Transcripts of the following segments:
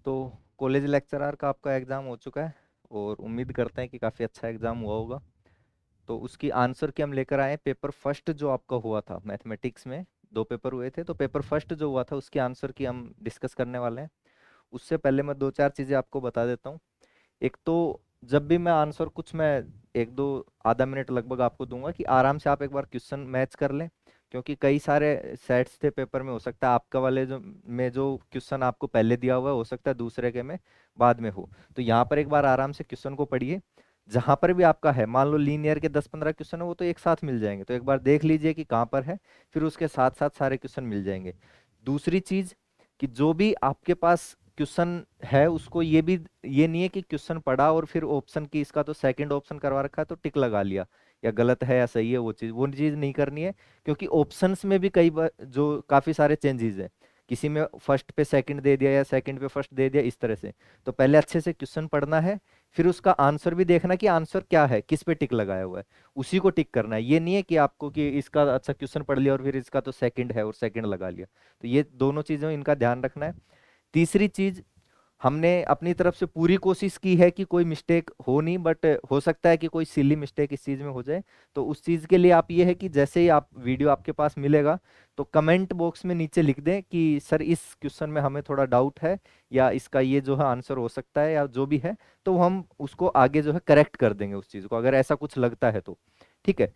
तो college lecturer का आपका एग्ज़ाम हो चुका है और उम्मीद करते हैं कि काफ़ी अच्छा एग्ज़ाम हुआ होगा। तो उसकी आंसर की हम लेकर आए हैं। पेपर फर्स्ट जो आपका हुआ था मैथमेटिक्स में, दो पेपर हुए थे, तो पेपर फर्स्ट जो हुआ था उसकी आंसर की हम डिस्कस करने वाले हैं। उससे पहले मैं दो चार चीज़ें आपको बता देता हूँ। एक तो जब भी मैं आंसर कुछ मैं एक दो आधा मिनट लगभग आपको दूंगा कि आराम से आप एक बार क्वेश्चन मैच कर लें, क्योंकि कई सारे सेट्स थे पेपर में। हो सकता है आपका वाले जो क्वेश्चन आपको पहले दिया हुआ है, हो सकता है दूसरे के में बाद में हो। तो यहाँ पर एक बार आराम से क्वेश्चन को पढ़िए। जहां पर भी आपका है, मान लो लीनियर के 10-15 क्वेश्चन है, वो तो एक साथ मिल जाएंगे, तो एक बार देख लीजिए कि कहाँ पर है, फिर उसके साथ साथ सारे क्वेश्चन मिल जाएंगे। दूसरी चीज कि जो भी आपके पास क्वेश्चन है उसको ये नहीं है कि क्वेश्चन पढ़ा और फिर ऑप्शन की इसका तो सेकंड ऑप्शन करवा रखा है तो टिक लगा लिया, या गलत है या सही है, वो चीज़ नहीं करनी है। क्योंकि ऑप्शंस में भी कई बार जो काफ़ी सारे चेंजेस है, किसी में फर्स्ट पे सेकंड दे दिया या सेकंड पे फर्स्ट दे दिया, इस तरह से। तो पहले अच्छे से क्वेश्चन पढ़ना है, फिर उसका आंसर भी देखना कि आंसर क्या है, किस पे टिक लगाया हुआ है, उसी को टिक करना है। ये नहीं है कि आपको कि इसका अच्छा क्वेश्चन पढ़ लिया और फिर इसका तो सेकंड है और सेकंड लगा लिया। तो ये दोनों चीज़ों इनका ध्यान रखना है। तीसरी चीज, हमने अपनी तरफ से पूरी कोशिश की है कि कोई मिस्टेक हो नहीं, बट हो सकता है कि कोई सिली मिस्टेक इस चीज में हो जाए। तो उस चीज के लिए आप ये है कि जैसे ही आप वीडियो आपके पास मिलेगा तो कमेंट बॉक्स में नीचे लिख दें कि सर इस क्वेश्चन में हमें थोड़ा डाउट है, या इसका ये जो है आंसर हो सकता है, या जो भी है, तो हम उसको आगे जो है करेक्ट कर देंगे उस चीज को, अगर ऐसा कुछ लगता है तो। ठीक है।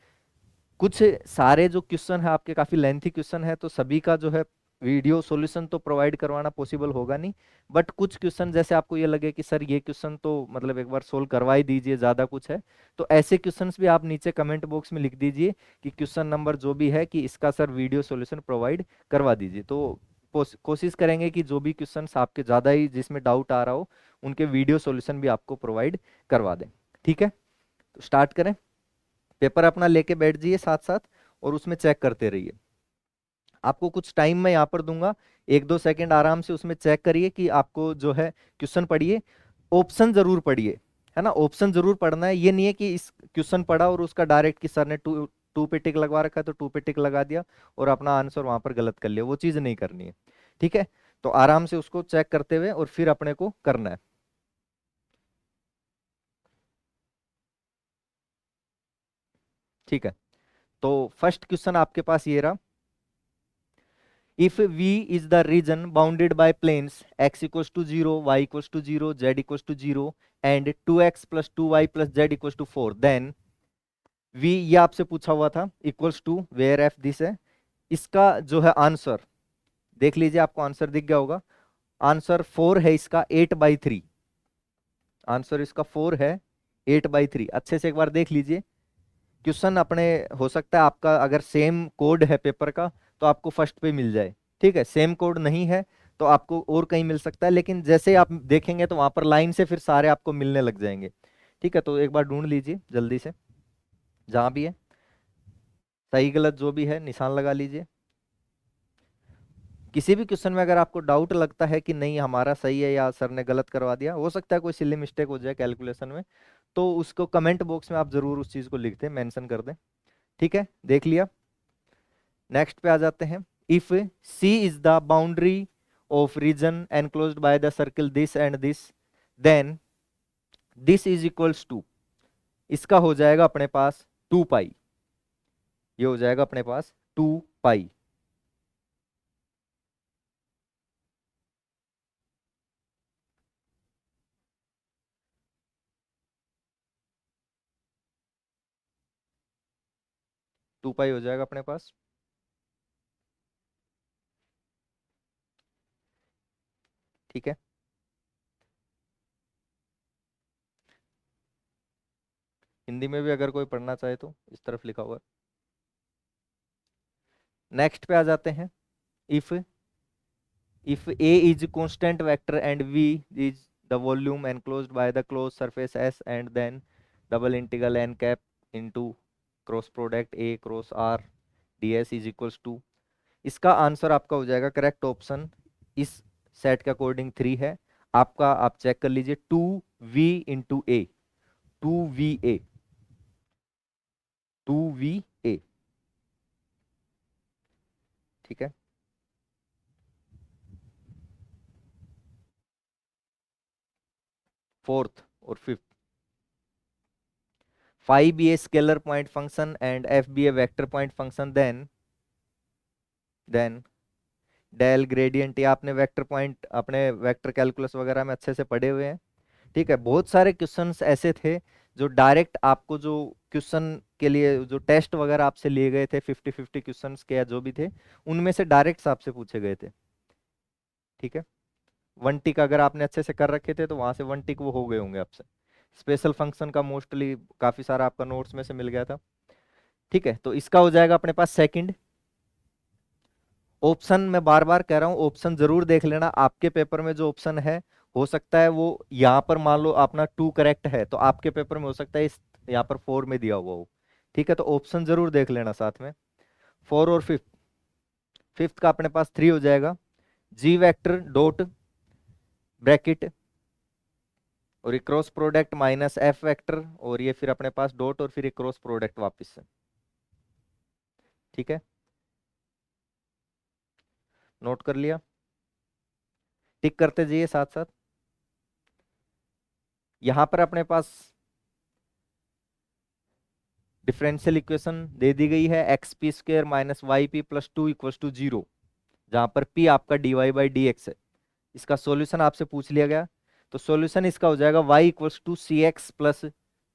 कुछ सारे जो क्वेश्चन है आपके काफी लेंथी क्वेश्चन है, तो सभी का जो है वीडियो सॉल्यूशन तो प्रोवाइड करवाना पॉसिबल होगा नहीं। बट कुछ क्वेश्चन जैसे आपको ये लगे कि सर ये क्वेश्चन तो मतलब एक बार सोल्व करवा ही दीजिए, ज्यादा कुछ है, तो ऐसे क्वेश्चंस भी आप नीचे कमेंट बॉक्स में लिख दीजिए कि क्वेश्चन नंबर जो भी है कि इसका सर वीडियो सॉल्यूशन प्रोवाइड करवा दीजिए। तो कोशिश करेंगे कि जो भी क्वेश्चंस आपके ज्यादा ही जिसमें डाउट आ रहा हो, उनके वीडियो सॉल्यूशन भी आपको प्रोवाइड करवा दें। ठीक है, तो स्टार्ट करें। पेपर अपना लेके बैठ जाइए साथ साथ, और उसमें चेक करते रहिए। आपको कुछ टाइम मैं यहाँ पर दूंगा, एक दो सेकंड आराम से उसमें चेक करिए कि आपको जो है क्वेश्चन पढ़िए, ऑप्शन जरूर पढ़िए, है ना। ऑप्शन जरूर पढ़ना है, ये नहीं है कि इस क्वेश्चन पढ़ा और उसका डायरेक्ट कि सर ने टू टू पे टिक लगवा रखा है तो टू पे टिक लगा दिया और अपना आंसर वहां पर गलत कर लिया, वो चीज नहीं करनी है। ठीक है, तो आराम से उसको चेक करते हुए और फिर अपने को करना है। ठीक है, तो फर्स्ट क्वेश्चन आपके पास ये रहा। If V is the region bounded by planes x equals to 0, y equals to 0, z equals to 0 and 2x plus 2y plus z equals to 4, then V ये आपसे पूछा हुआ था, equals to where f this है। इसका जो है answer देख लीजिए, आपको आंसर दिख गया होगा। आंसर 4 है इसका 8/3। आंसर इसका 4 है 8/3। अच्छे से एक बार देख लीजिए क्वेश्चन अपने। हो सकता है आपका अगर सेम कोड है पेपर का तो आपको फर्स्ट पे मिल जाए। ठीक है, सेम कोड नहीं है तो आपको और कहीं मिल सकता है, लेकिन जैसे ही आप देखेंगे तो वहां पर लाइन से फिर सारे आपको मिलने लग जाएंगे। ठीक है, तो एक बार ढूंढ लीजिए जल्दी से, जहां भी है सही गलत जो भी है निशान लगा लीजिए। किसी भी क्वेश्चन में अगर आपको डाउट लगता है कि नहीं हमारा सही है या सर ने गलत करवा दिया, हो सकता है कोई सिली मिस्टेक हो जाए कैलकुलेशन में, तो उसको कमेंट बॉक्स में आप जरूर उस चीज को लिख दें, मेंशन कर दें। ठीक है, देख लिया। नेक्स्ट पे आ जाते हैं। If C is the boundary of region enclosed by the circle this and this, then this is equals to, इसका हो जाएगा अपने पास 2 पाई। ये हो जाएगा अपने पास 2 पाई। 2 पाई हो जाएगा अपने पास। ठीक है, हिंदी में भी अगर कोई पढ़ना चाहे तो इस तरफ लिखा हुआ है। नेक्स्ट पे आ जाते हैं। If if A is constant vector and V is the volume enclosed by the close surface S, and then double integral N cap into cross product A cross R ds is equals to, इसका answer आपका हो जाएगा correct option इस set के according 3 है आपका। आप check कर लीजिए 2v इंटू ए, 2va, 2va। ठीक है, फोर्थ और fifth, phi be a scalar point function and F be a vector point function, then del gradient, या आपने वेक्टर पॉइंट अपने वेक्टर कैलकुलस वगैरह में अच्छे से पढ़े हुए हैं। ठीक है, बहुत सारे क्वेश्चंस ऐसे थे जो डायरेक्ट आपको, जो क्वेश्चन के लिए जो टेस्ट वगैरह आपसे लिए गए थे 50-50 क्वेश्चंस के या जो भी थे, उनमें से डायरेक्ट आपसे पूछे गए थे। ठीक है, वन टिक अगर आपने अच्छे से कर रखे थे तो वहां से वन टिक वो हो गए होंगे आपसे। स्पेशल फंक्शन का मोस्टली काफी सारा आपका नोट्स में से मिल गया था। ठीक है, तो इसका हो जाएगा अपने पास सेकंड ऑप्शन। मैं बार बार कह रहा हूं, ऑप्शन जरूर देख लेना। आपके पेपर में जो ऑप्शन है, हो सकता है वो यहाँ पर मान लो अपना 2 करेक्ट है, तो आपके पेपर में हो सकता है इस यहाँ पर 4 में दिया हुआ हो। ठीक है, तो ऑप्शन जरूर देख लेना साथ में। 4 और फिफ्थ, फिफ्थ का अपने पास 3 हो जाएगा, जी वेक्टर डॉट ब्रैकेट और ये cross product minus F vector, और ये फिर अपने पास डॉट और फिर ये क्रॉस प्रोडक्ट वापस से। ठीक है, नोट कर लिया, टिक करते जाइए साथ साथ। यहां पर अपने पास डिफरेंशियल इक्वेशन दे दी गई है, X P square minus Y P plus 2 equal to 0, जहां पर पी आपका D Y by D X है। इसका सॉल्यूशन आपसे पूछ लिया गया, तो सॉल्यूशन इसका हो जाएगा Y equals to C X plus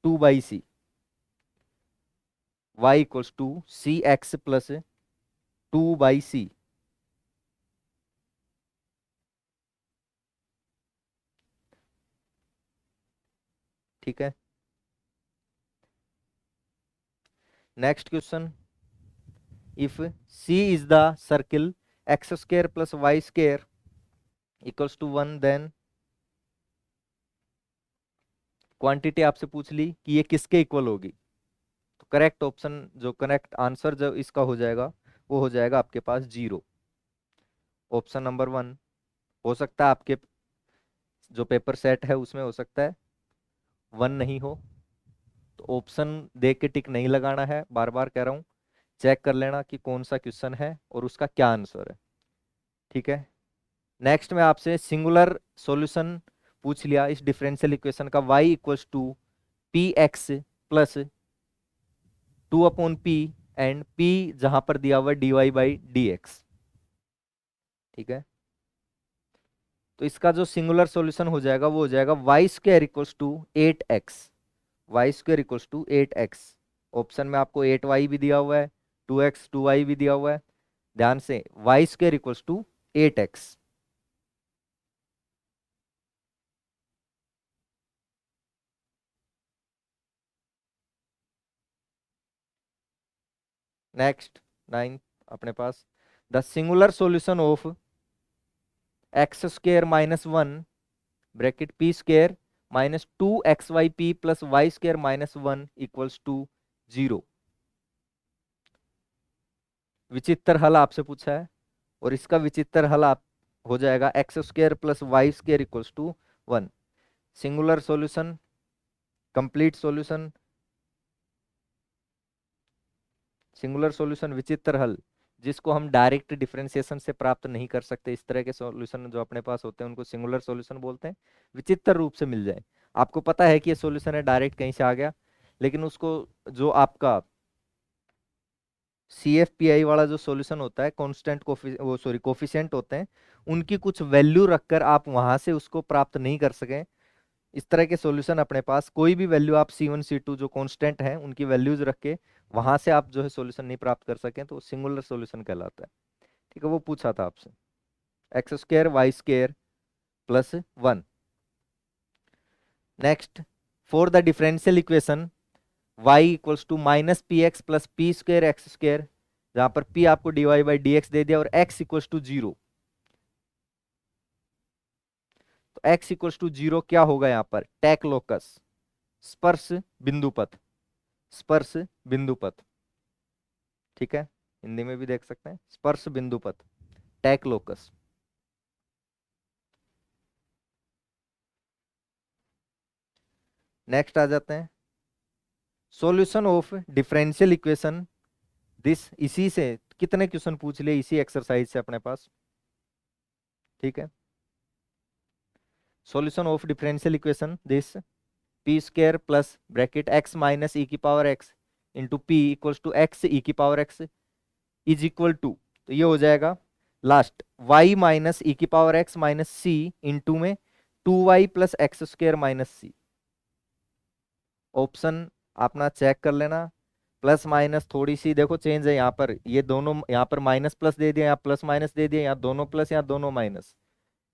2/c, Y equals to C X plus 2/c। ठीक है, next question, if C is the circle X square plus Y square equals to 1, then quantity आपसे पूछ ली कि ये किसके इक्वल होगी। तो करेक्ट ऑप्शन, जो करेक्ट आंसर जो इसका हो जाएगा, वो हो जाएगा आपके पास 0। ऑप्शन नंबर 1 हो सकता है आपके जो पेपर सेट है उसमें हो सकता है 1 नहीं हो, तो ऑप्शन देख के टिक नहीं लगाना है। बार बार कह रहा हूं, चेक कर लेना कि कौन सा क्वेश्चन है और उसका क्या आंसर है। ठीक है, नेक्स्ट में आपसे सिंगुलर सॉल्यूशन पूछ लिया इस डिफरेंशियल इक्वेशन का, y equals to P X plus 2/p and p जहां पर दिया हुआ dy बाई डी एक्स। ठीक है, तो इसका जो सिंगुलर सॉल्यूशन हो जाएगा वो हो जाएगा y square equals to 8x, Y square equals to 8x। Option में आपको 8y भी दिया हुआ है, 2x 2y भी दिया हुआ है। ध्यान से, Y square equals to 8x। Next 9 अपने पास, the singular solution of X square minus 1 bracket P square minus 2xyp plus Y square minus 1 equals to 0। विचित्र हल आपसे पूछा है, और इसका विचित्र हल आप हो जाएगा x square plus Y square equals to 1। Singular solution, complete solution, singular solution विचित्र हल, जिसको हम डायरेक्ट डिफरेंशिएशन से प्राप्त नहीं कर सकते। इस तरह के सॉल्यूशन जो अपने पास होते हैं उनको सिंगुलर सॉल्यूशन बोलते हैं। विचित्र रूप से मिल जाए, आपको पता है कि ये सॉल्यूशन है, डायरेक्ट कहीं से आ गया, लेकिन उसको जो आपका सी एफ पी आई वाला जो सॉल्यूशन होता है, कांस्टेंट वो सॉरी कोफिशिएंट होते हैं, उनकी कुछ वैल्यू रखकर आप वहां से उसको प्राप्त नहीं कर सकें। इस तरह के सॉल्यूशन अपने पास कोई भी वैल्यू आप C1 C2 जो कांस्टेंट है उनकी वैल्यूज रख के वहां से आप जो है सॉल्यूशन नहीं प्राप्त कर सकें, तो सिंगुलर सॉल्यूशन कहलाता है। ठीक है, वो पूछा था आपसे, X square Y square plus 1। Next, for the differential equation y equals to minus P X plus P square X square, जहां पर p आपको dy बाई डी एक्स दे दिया और x इक्वल्स टू 0। तो x इक्वल्स टू 0 क्या होगा यहाँ पर, टैक लोकस, स्पर्श बिंदु पथ, स्पर्श बिंदु पथ। ठीक है, हिंदी में भी देख सकते हैं, स्पर्श बिंदु पथ, टैक लोकस। नेक्स्ट आ जाते हैं, solution of differential equation this, इसी से कितने क्वेश्चन पूछ लिए इसी एक्सरसाइज से अपने पास। ठीक है, solution of differential equation this P square plus bracket X minus E की power X into P equals to X E की power X is equal to, तो ये हो जाएगा लास्ट y माइनस ई की power X minus C into में 2y plus X square minus C. Option अपना check कर लेना, प्लस माइनस थोड़ी सी देखो चेंज है यहाँ पर, ये दोनों यहाँ पर माइनस प्लस दे दिया, यहाँ प्लस माइनस दे दिया, यहाँ दोनों प्लस यहाँ दोनों माइनस।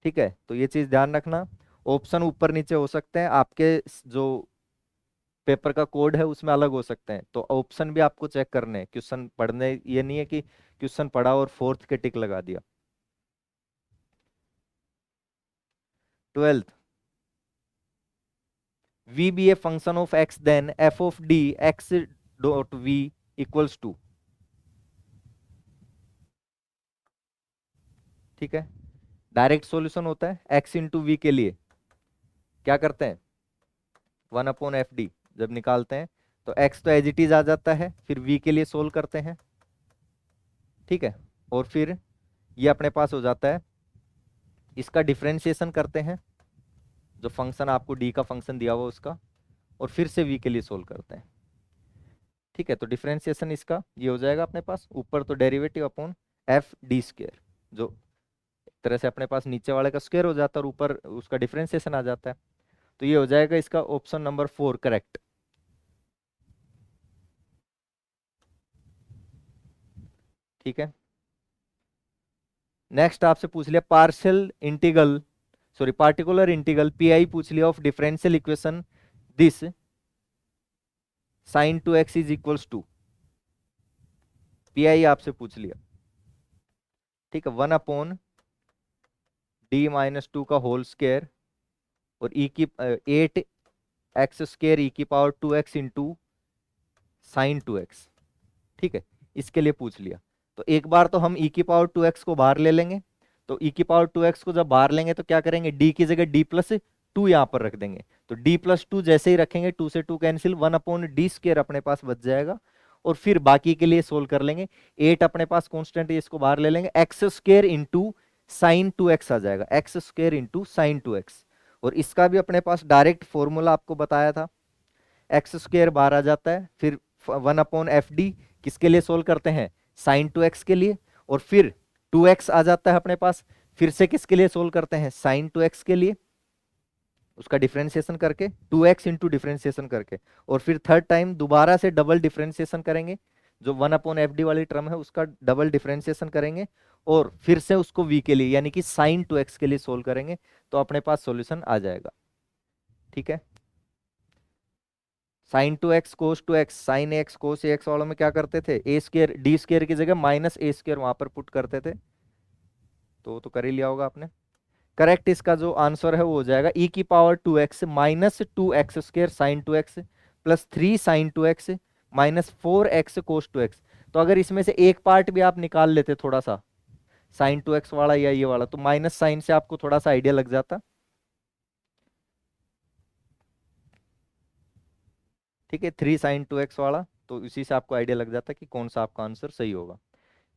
ठीक है, तो ये चीज ध्यान रखना। ऑप्शन ऊपर नीचे हो सकते हैं, आपके जो पेपर का कोड है उसमें अलग हो सकते हैं, तो ऑप्शन भी आपको चेक करने हैं। क्वेश्चन पढ़ने ये नहीं है कि क्वेश्चन पढ़ा और फोर्थ के टिक लगा दिया। 12th, v be a function of x then f of d x dot v equals to, ठीक है, डायरेक्ट सॉल्यूशन होता है x इंटू वी के लिए क्या करते हैं 1/fd जब निकालते हैं तो x तो एज इट इज आ जाता है, फिर v के लिए सोल्व करते हैं, ठीक है, और फिर ये अपने पास हो जाता है, इसका डिफरेंशिएशन करते हैं जो फंक्शन आपको d का फंक्शन दिया हुआ उसका, और फिर से v के लिए सोल्व करते हैं। ठीक है, तो डिफरेंशिएशन इसका ये हो जाएगा अपने पास, ऊपर तो derivative upon F D square, जो एक तरह से अपने पास नीचे वाले का स्क्वायर हो जाता है और ऊपर उसका डिफरेंशिएशन आ जाता है, तो ये हो जाएगा इसका ऑप्शन नंबर 4 करेक्ट। ठीक है, नेक्स्ट आपसे पूछ लिया partial integral, sorry particular integral P I पूछ लिया of differential equation this sine two X is equals to, P I आपसे पूछ लिया, ठीक है, 1/d-2 का होल स्क्वायर और ई की 8x² ई की power 2x into sine 2x, ठीक है, इसके लिए पूछ लिया। तो एक बार तो हम ई की पावर 2x को बाहर ले लेंगे, तो ई की पावर 2x को जब बाहर लेंगे तो क्या करेंगे, d की जगह d+2 यहां पर रख देंगे, तो d+2 जैसे ही रखेंगे 2 से 2 कैंसिल, 1/d² अपने पास बच जाएगा, और फिर बाकी के लिए सोल्व कर लेंगे। 8 अपने पास कॉन्स्टेंट है, इसको बाहर ले लेंगे, x² इंटू साइन 2x आ जाएगा, x² इंटू साइन 2x, और इसका भी अपने पास डायरेक्ट फॉर्मूला आपको बताया था, x² बाहर आ जाता है, फिर 1/fd किसके लिए सोल्व करते हैं, साइन 2x के लिए, और फिर 2x आ जाता है अपने पास, फिर से किसके लिए सोल्व करते हैं, साइन 2x के लिए, उसका डिफरेंशिएशन करके 2x इंटू डिफरेंशिएशन करके, और फिर थर्ड टाइम दोबारा से डबल डिफरेंशिएशन करेंगे, जो 1/fd वाली टर्म है उसका डबल डिफरेंशिएशन करेंगे, और फिर से उसको v के लिए यानी कि साइन 2x के लिए सोल्व करेंगे, तो अपने पास सॉल्यूशन आ जाएगा। ठीक है, साइन 2x कोस 2x sine x cos x वालों में क्या करते थे, a² d² की जगह -a² वहां पर पुट करते थे, तो कर ही लिया होगा आपने। करेक्ट इसका जो आंसर है वो हो जाएगा e की power 2x -2x² sine 2x plus 3 sine 2x minus 4x cos 2x। तो अगर इसमें से एक पार्ट भी आप निकाल लेते थोड़ा सा, साइन 2x वाला या ये वाला, तो माइनस साइन से आपको थोड़ा सा आइडिया लग जाता। ठीक है, 3 साइन 2x वाला, तो इसी से आपको आइडिया लग जाता कि कौन सा आपका आंसर सही होगा।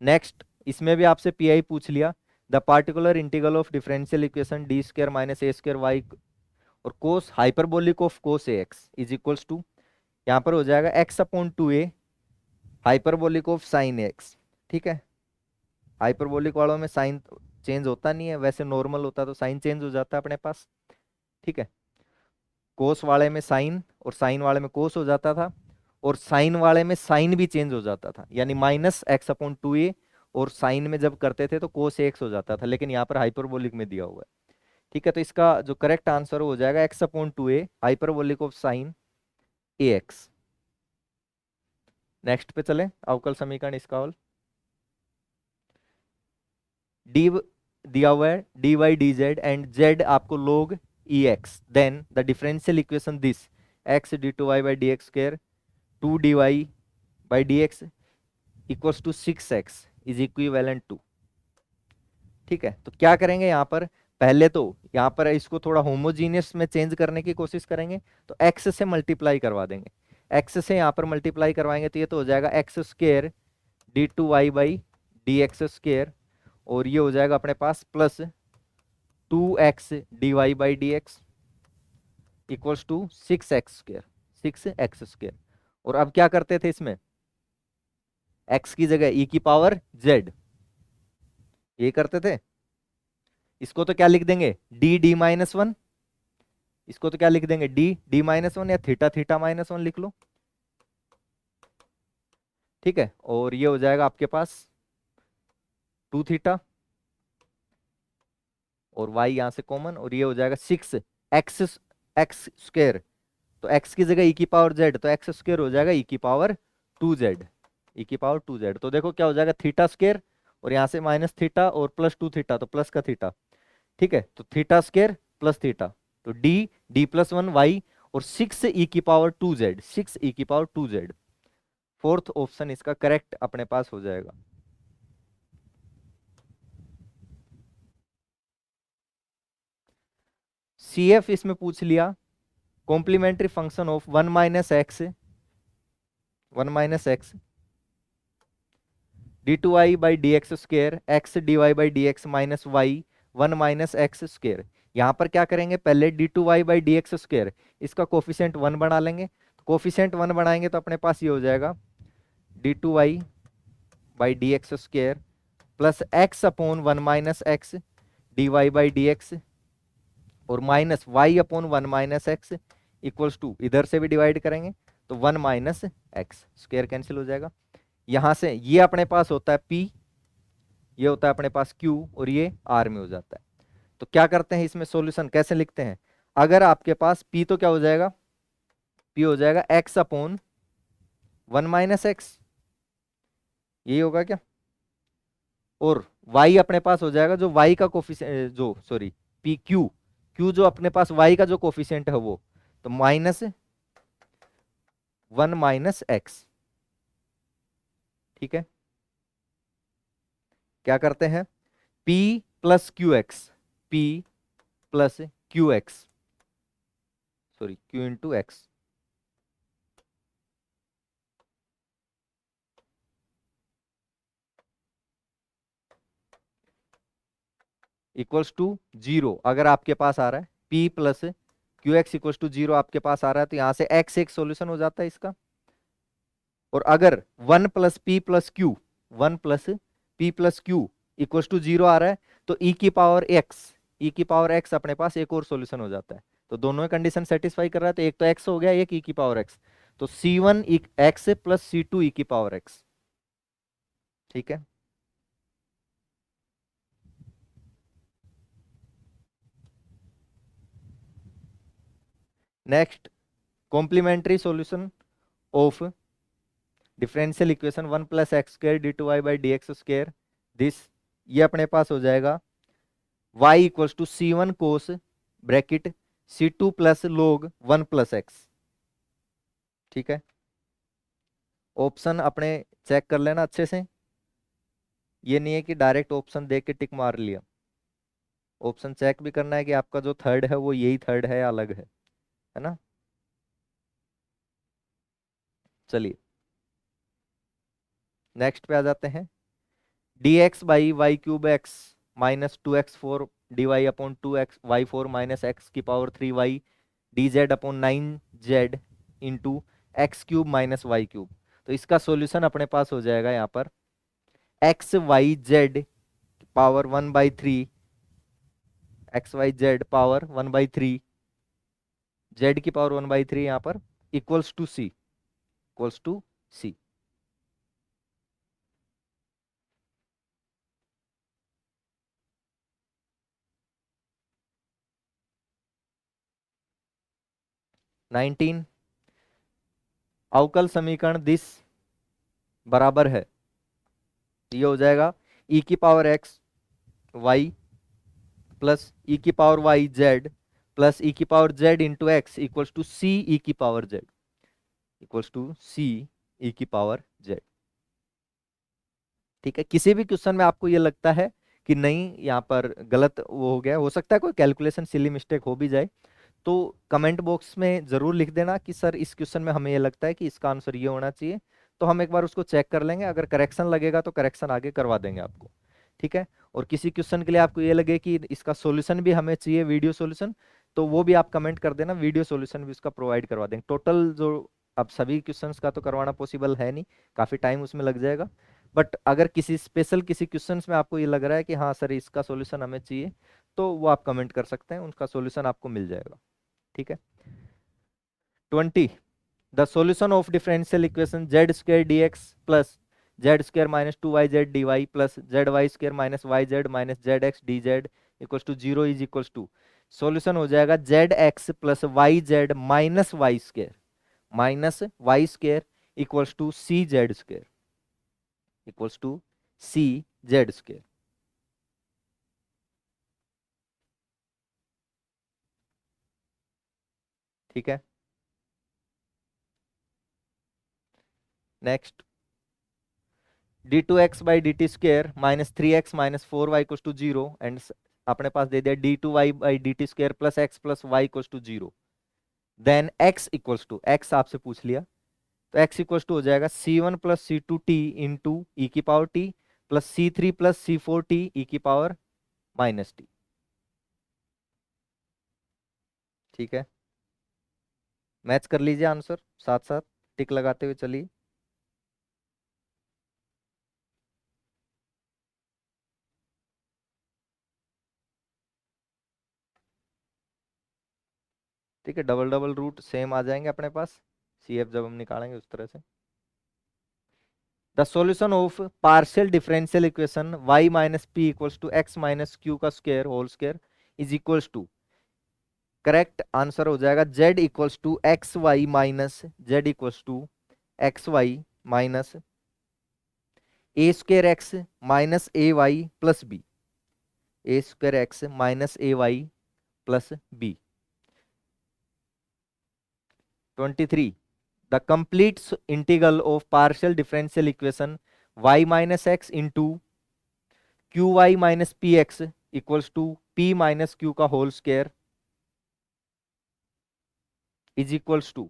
नेक्स्ट, इसमें भी आपसे पी आई पूछ लिया, the particular integral of differential equation d² minus a² y और cos hyperbolic of cos ax is equals to, यहाँ पर हो जाएगा x/2a hyperbolic of sign x। ठीक है, हाइपरबोलिक वालों में साइन चेंज होता नहीं है, वैसे नॉर्मल होता तो साइन चेंज हो जाता है अपने पास। ठीक है, कोस वाले में साइन और साइन वाले में कोस हो जाता था, और साइन वाले में साइन भी चेंज हो जाता था, यानी -x/2a, और साइन में जब करते थे तो कोस एक्स हो जाता था, लेकिन यहाँ पर हाइपरबोलिक में दिया हुआ है। ठीक है, तो इसका जो करेक्ट आंसर हो जाएगा x/2a hyperbolic of sign ax। Next पे चले, अवकल समीकरण इसका हल, डी दिया हुआ है dy/dz एंड z आपको log ex, then the differential equation this x d2y/dx² 2dy/dx equals to 6x is equivalent to. ठीक है, तो क्या करेंगे यहाँ पर, पहले तो यहाँ पर इसको थोड़ा होमोजीनियस में चेंज करने की कोशिश करेंगे, तो x से मल्टीप्लाई करवा देंगे, x से यहाँ पर मल्टीप्लाई करवाएंगे तो ये तो हो जाएगा x² d2y/dx², और ये हो जाएगा अपने पास plus 2x dy/dx equals to 6x²। और अब क्या करते थे इसमें, x की जगह e की पावर z, ये करते थे। इसको तो क्या लिख देंगे, d(d−1), इसको तो क्या लिख देंगे, d(d−1) या θ(θ−1) लिख लो, ठीक है। और ये हो जाएगा आपके पास 2θ, और y यहां से कॉमन, और ये हो जाएगा 6x²। तो x की जगह e की पावर z, तो x² हो जाएगा e की पावर 2z, e की पावर 2z। तो देखो क्या हो जाएगा, θ², और यहाँ से -θ और +2θ, तो प्लस का थीटा, ठीक है। तो θ² प्लस थीटा, तो d+1y और 6e की पावर 2z, 6e की पावर 2z। फोर्थ ऑप्शन इसका करेक्ट अपने पास हो जाएगा। CF इसमें पूछ लिया, complementary function of 1 - x d2i/dx² x dy/dx माइनस y 1 - x²। यहां पर क्या करेंगे, पहले d2y/dx², इसका कोफिशिएंट 1 बना लेंगे। कोफिशिएंट 1 बनाएंगे तो अपने पास ये हो जाएगा d2y/dx² plus x/1 - x dy/dx और minus y/1 - x equals to, इधर से भी डिवाइड करेंगे तो 1 - x², कैंसिल हो जाएगा। यहां से ये अपने पास होता है P, ये होता है अपने पास Q, और ये R में हो जाता है। तो क्या करते हैं इसमें सॉल्यूशन कैसे लिखते हैं, अगर आपके पास P तो क्या हो जाएगा, P हो जाएगा x/1 - x, यही होगा क्या। और y अपने पास हो जाएगा जो y का कोफिशिएंट, जो सॉरी पी क्यू, क्यू जो अपने पास y का जो कोफिशिएंट है वो, तो -1 - x, ठीक है। क्या करते हैं, p plus Q X, p plus Q X, sorry q into X, equals to 0। अगर आपके पास आ रहा है p plus Q X equals to 0 आपके पास आ रहा है, तो यहां से x एक सॉल्यूशन हो जाता है इसका। और अगर 1 plus P plus Q, 1 plus P plus Q equals to 0 आ रहा है, तो e की पावर x अपने पास एक और सॉल्यूशन हो जाता है। तो दोनों कंडीशन सेटिस्फाई कर रहा है, तो एक तो x हो गया, एक e की पावर x, तो c1x प्लस c2 e की पावर x, ठीक है। Next, complementary solution of differential equation 1 + x² d2y/dx², this, ये अपने पास हो जाएगा y equals to c1 cos bracket c2 plus log 1 + x, ठीक है। ऑप्शन अपने चेक कर लेना अच्छे से, ये नहीं है कि डायरेक्ट ऑप्शन देख के टिक मार लिया, ऑप्शन चेक भी करना है कि आपका जो थर्ड है वो यही थर्ड है या अलग है ना। चलिए नेक्स्ट पे आ जाते हैं, dx/y³ minus 2x4 dy/2x y4 minus x⁴y dz/9z into x³ minus y³। तो इसका सॉल्यूशन अपने पास हो जाएगा यहाँ पर xyz power 1/3, xyz power 1/3, z की पावर 1/3 यहाँ पर equals to C, equals to C. Nineteen, अवकल समीकरण दिस बराबर है, ये हो जाएगा e⁻x y plus e⁻y z plus e⁻z into X equals to C e⁻z, equals to C e⁻z, ठीक है। किसी भी क्वेश्चन में आपको ये लगता है कि नहीं यहाँ पर गलत वो हो गया, हो सकता है कोई कैलकुलेशन सिली मिस्टेक हो भी जाए, तो कमेंट बॉक्स में जरूर लिख देना कि सर इस क्वेश्चन में हमें ये लगता है कि इसका आंसर ये होना चाहिए, तो हम एक बार उसको चेक कर लेंगे, अगर करेक्शन लगेगा तो करेक्शन आगे करवा देंगे आपको। ठीक है। और किसी क्वेश्चन के लिए आपको ये लगे कि इसका सॉल्यूशन भी हमें चाहिए, वीडियो सॉल्यूशन, तो वो भी आप कमेंट कर देना, वीडियो सॉल्यूशन भी उसका प्रोवाइड करवा देंगे। टोटल जो, अब सभी क्वेश्चंस का तो करवाना पॉसिबल है नहीं, काफी टाइम उसमें लग जाएगा, बट अगर किसी स्पेशल किसी क्वेश्चंस में आपको ये लग रहा है कि हाँ सर इसका सॉल्यूशन हमें चाहिए, तो वो आप कमेंट कर सकते हैं, उनका सॉल्यूशन आपको मिल जाएगा। ठीक है। 20, the solution of differential equation Z square dx plus Z square minus 2yz dy plus Z Y square minus Y Z minus Z X D Z equal to zero is equal to, solution हो जाएगा Z X plus Y Z minus Y square equals to C Z square, equals to C Z square. ठीक है। Next, D two X by D T square minus three x minus four Y equals to zero, and अपने पास दे दिया D two Y by D T square plus Y equals to zero, then X equals to, X आपसे पूछ लिया, तो X equals to हो जाएगा C one plus C two T into E की power T plus C three plus C four T E की power minus T. ठीक है। मैच कर लीजिए आंसर साथ साथ, टिक लगाते हुए चलिए। ठीक है, डबल डबल रूट सेम आ जाएंगे अपने पास, सी एफ जब हम निकालेंगे उस तरह से। The solution of partial differential equation y minus P equals to X minus Q का square whole square is equals to, correct answer हो जाएगा z equals to X Y minus Z equals to X Y minus A square X minus A Y plus B, A square X minus A Y plus B. 23, the complete integral of partial differential equation y minus x into qy minus px equals to p minus q का whole square is equals to,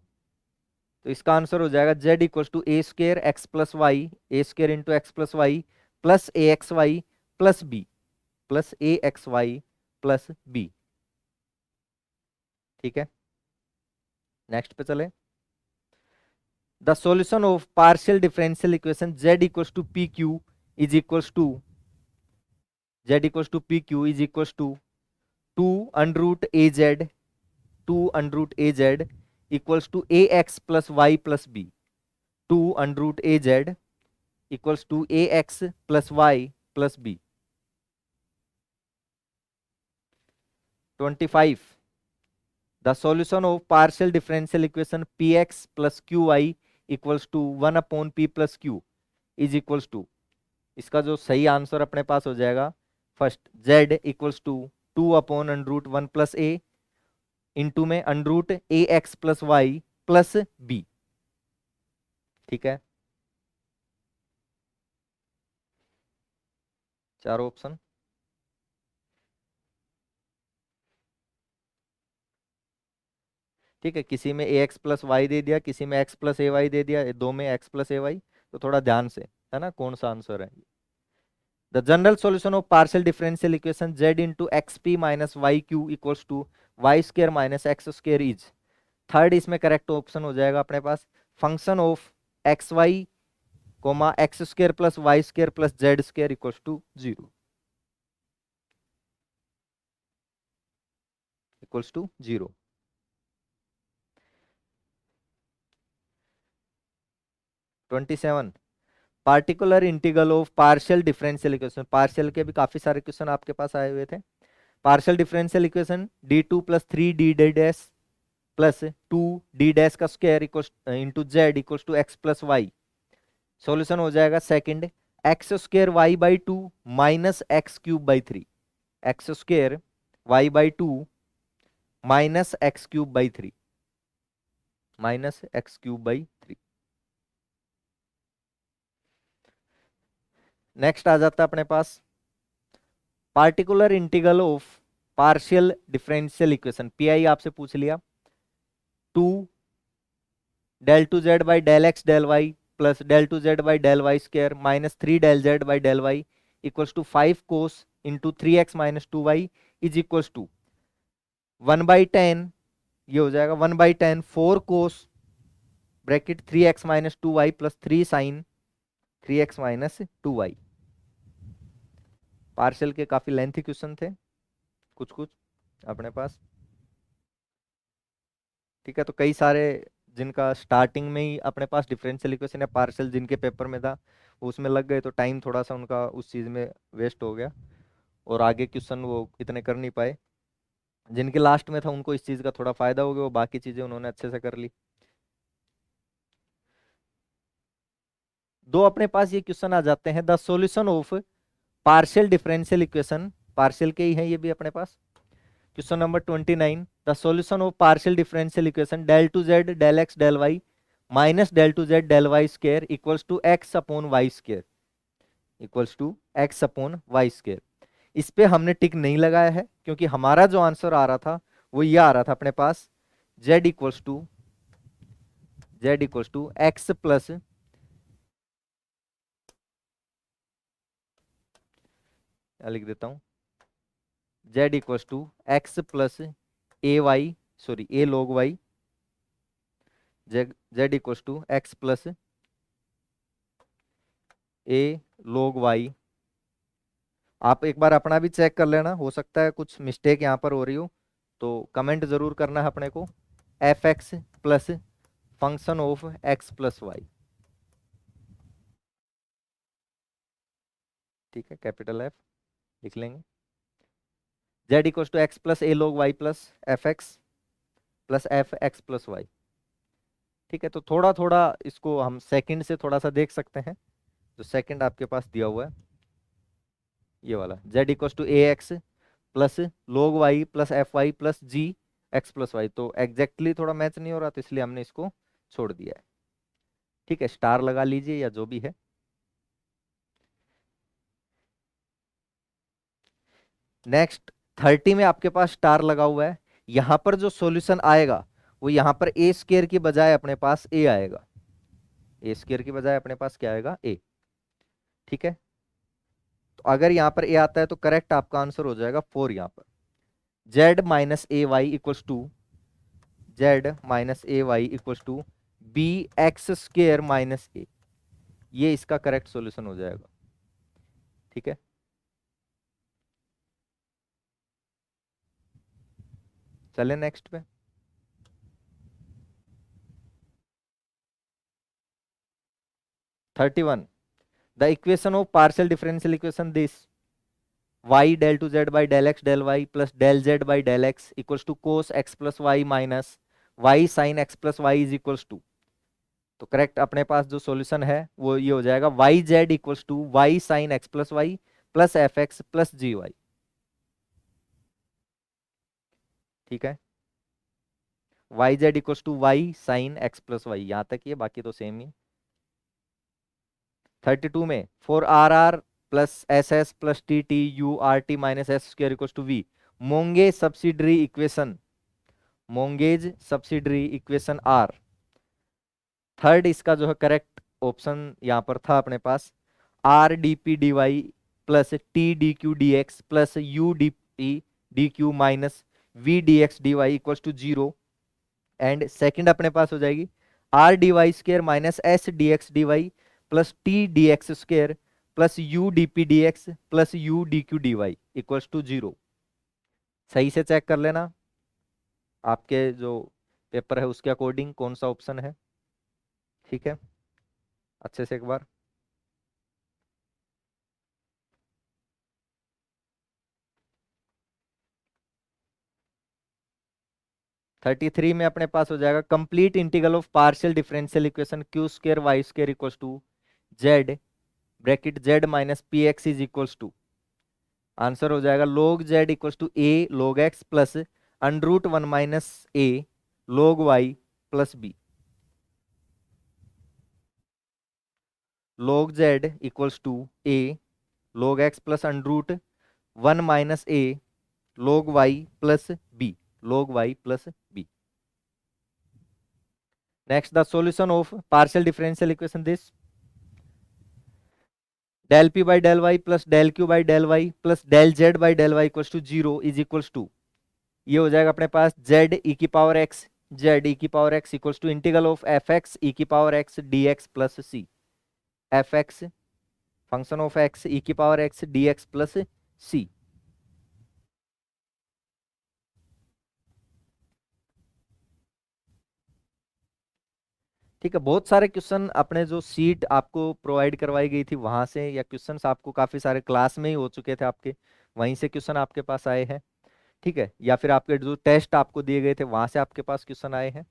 तो इसका answer हो जाएगा z equals to a square x plus y, a square into x plus Y plus a x y plus b, plus a x y plus B. ठीक है। Next पे चले, the solution of partial differential equation z equals to p q is equals to, z equals to p q is equals to two under root A Z, two under root A Z equals to A X plus Y plus B, two under root A Z equals to A X plus Y plus B. 25, the solution of partial differential equation P X plus Q Y equals to one upon P plus Q is equals to, इसका जो सही answer अपने पास हो जाएगा first z equals to two upon under root one plus A into में under root A X plus Y plus B. ठीक है, चारों ऑप्शन। ठीक है, किसी में ए एक्स प्लस वाई दे दिया, किसी में एक्स प्लस ए वाई दे दिया, दो में एक्स प्लस ए वाई, तो थोड़ा ध्यान से है ना कौन सा आंसर है। The general solution of partial differential equation z into X P minus Y Q equals to Y square minus X square is, third इसमें करेक्ट ऑप्शन हो जाएगा अपने पास function of X Y comma X square plus Y square plus Z square equals to zero, equals to zero. 27, particular integral of partial differential equation, partial के भी काफी सारे question आपके पास आए हुए थे। Partial differential equation D two plus three D D dash plus two D dash का square equal into Z equals to X plus Y, solution हो जाएगा second X square Y by two minus X cube by three, X square Y by two minus X cube by three, minus X cube by three. Next आ जाता है अपने पास particular integral of partial differential equation, pi आपसे पूछ लिया, two del two Z by del x del Y plus del two Z by del Y square minus three del Z by del Y equals to 5 cos into 3x - 2y is equals to 1/10, ये हो जाएगा 1/10 4 cos bracket 3x - 2y plus 3 sin 3x - 2y। Partial के काफी lengthy question थे कुछ कुछ अपने पास। ठीक है, तो कई सारे जिनका स्टार्टिंग में ही अपने पास डिफरेंशियल इक्वेशन या पार्शियल जिनके पेपर में था वो उसमें लग गए, तो टाइम थोड़ा सा उनका उस चीज में वेस्ट हो गया और आगे क्वेश्चन वो इतने कर नहीं पाए। जिनके लास्ट में था उनको इस चीज का थोड़ा फायदा हो गया, वो बाकी चीजें उन्होंने अच्छे से कर ली। दो अपने पास ये क्वेश्चन आ जाते हैं, the solution of partial differential equation, partial के ही हैं ये भी अपने पास। Question number 29, the solution of partial differential equation del two Z del x del Y minus del two Z del Y square equals to X upon Y square, equals to X upon Y square. इस पे हमने टिक नहीं लगाया है क्योंकि हमारा जो answer आ रहा था वो ये आ रहा था अपने पास, z equals to X plus, लिख देता हूं, z equals to X plus A log Y, z equals to X plus A log Y. आप एक बार अपना भी चेक कर लेना, हो सकता है कुछ मिस्टेक यहाँ पर हो रही हो, तो कमेंट जरूर करना है अपने को। F X plus function of X plus Y, ठीक है, कैपिटल एफ लिख लेंगे। z equals to X plus A log Y plus F X plus F X plus Y. ठीक है, तो थोड़ा थोड़ा इसको हम सेकंड से थोड़ा सा देख सकते हैं। जो सेकंड आपके पास दिया हुआ है ये वाला, z equals to A X plus log Y plus F Y plus G X plus Y, तो एग्जैक्टली थोड़ा मैच नहीं हो रहा, तो इसलिए हमने इसको छोड़ दिया है। ठीक है, स्टार लगा लीजिए या जो भी है। नेक्स्ट 30 में आपके पास स्टार लगा हुआ है, यहां पर जो सॉल्यूशन आएगा वो यहां पर ए स्क्र की बजाय अपने पास ए आएगा, ए स्क्र की बजाय अपने पास क्या आएगा, ए। ठीक है, तो अगर यहां पर ए आता है तो करेक्ट आपका आंसर हो जाएगा 4 यहां पर। z - a y B X square minus A, ये इसका करेक्ट सॉल्यूशन हो जाएगा। ठीक है, चले नेक्स्ट पे। 31, the equation of partial differential equation this y del two Z by del x del Y plus del Z by del X equals to cos X plus Y minus Y sine X plus Y is equals to. तो correct अपने पास जो solution है वो ये हो जाएगा Y Z equals to Y sine X plus Y plus F X plus G Y. ठीक है, Y Z equals to Y sine X plus Y, यहां तक ये, बाकी तो सेम ही। 32 में for R R plus S S plus T T U R T minus S square equals to V, Monge subsidiary equation, Monge's subsidiary equation are. Third इसका जो है करेक्ट ऑप्शन यहाँ पर था अपने पास, R D P D Y plus T D Q D X plus U D P D Q minus V D x D Y equals to 0। And second अपने पास हो जाएगी R D Y square minus S D x D Y plus T D X square plus U D P D X plus U D Q D Y equals to 0। सही से check कर लेना आपके जो पेपर है उसके according कौन सा ऑप्शन है। ठीक है, अच्छे से एक बार। थर्टी थ्री में अपने पास हो जाएगा complete integral of partial differential equation Q square Y square equals to Z bracket Z minus P X is equals to, answer हो जाएगा log z equals to A log x plus √1 minus A log y plus B. log z equals to A log x plus √1 minus A log y plus B, log y plus B. Next the solution of partial differential equation this del P by del Y plus del Q by del Y plus del Z by del Y equals to zero is equals to, ये हो जाएगा अपने पास Z E की power x, Z E की power X equals to integral of F X E की power X D X plus C. F X function of X E की power X D X plus C. ठीक है, बहुत सारे question अपने जो seat आपको प्रोवाइड करवाई गई थी वहां से, या क्वेश्चंस आपको काफी सारे क्लास में ही हो चुके थे आपके, वहीं से क्वेश्चन आपके पास आए हैं। ठीक है, या फिर आपके जो टेस्ट आपको दिए गए थे वहां से आपके पास क्वेश्चन आए हैं।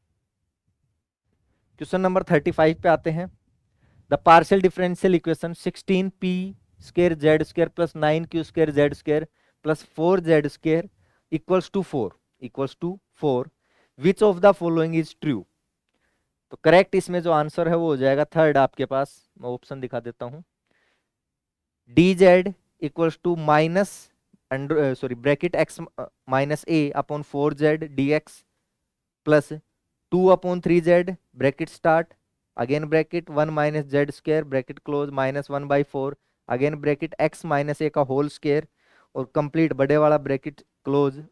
क्वेश्चन नंबर 35 पे आते हैं। The partial differential equation 16p square Z square plus 9q square Z square plus 4z square equals to 4 which of the following is true. तो करेक्ट इसमें जो आंसर है वो हो जाएगा थर्ड आपके पास, मैं ऑप्शन दिखा देता हूं। D Z equals to minus sorry bracket X minus A upon 4z D X plus 2/3z bracket start again bracket 1 minus Z square bracket close minus 1/4 again bracket X minus A का whole square और complete बड़े वाला bracket close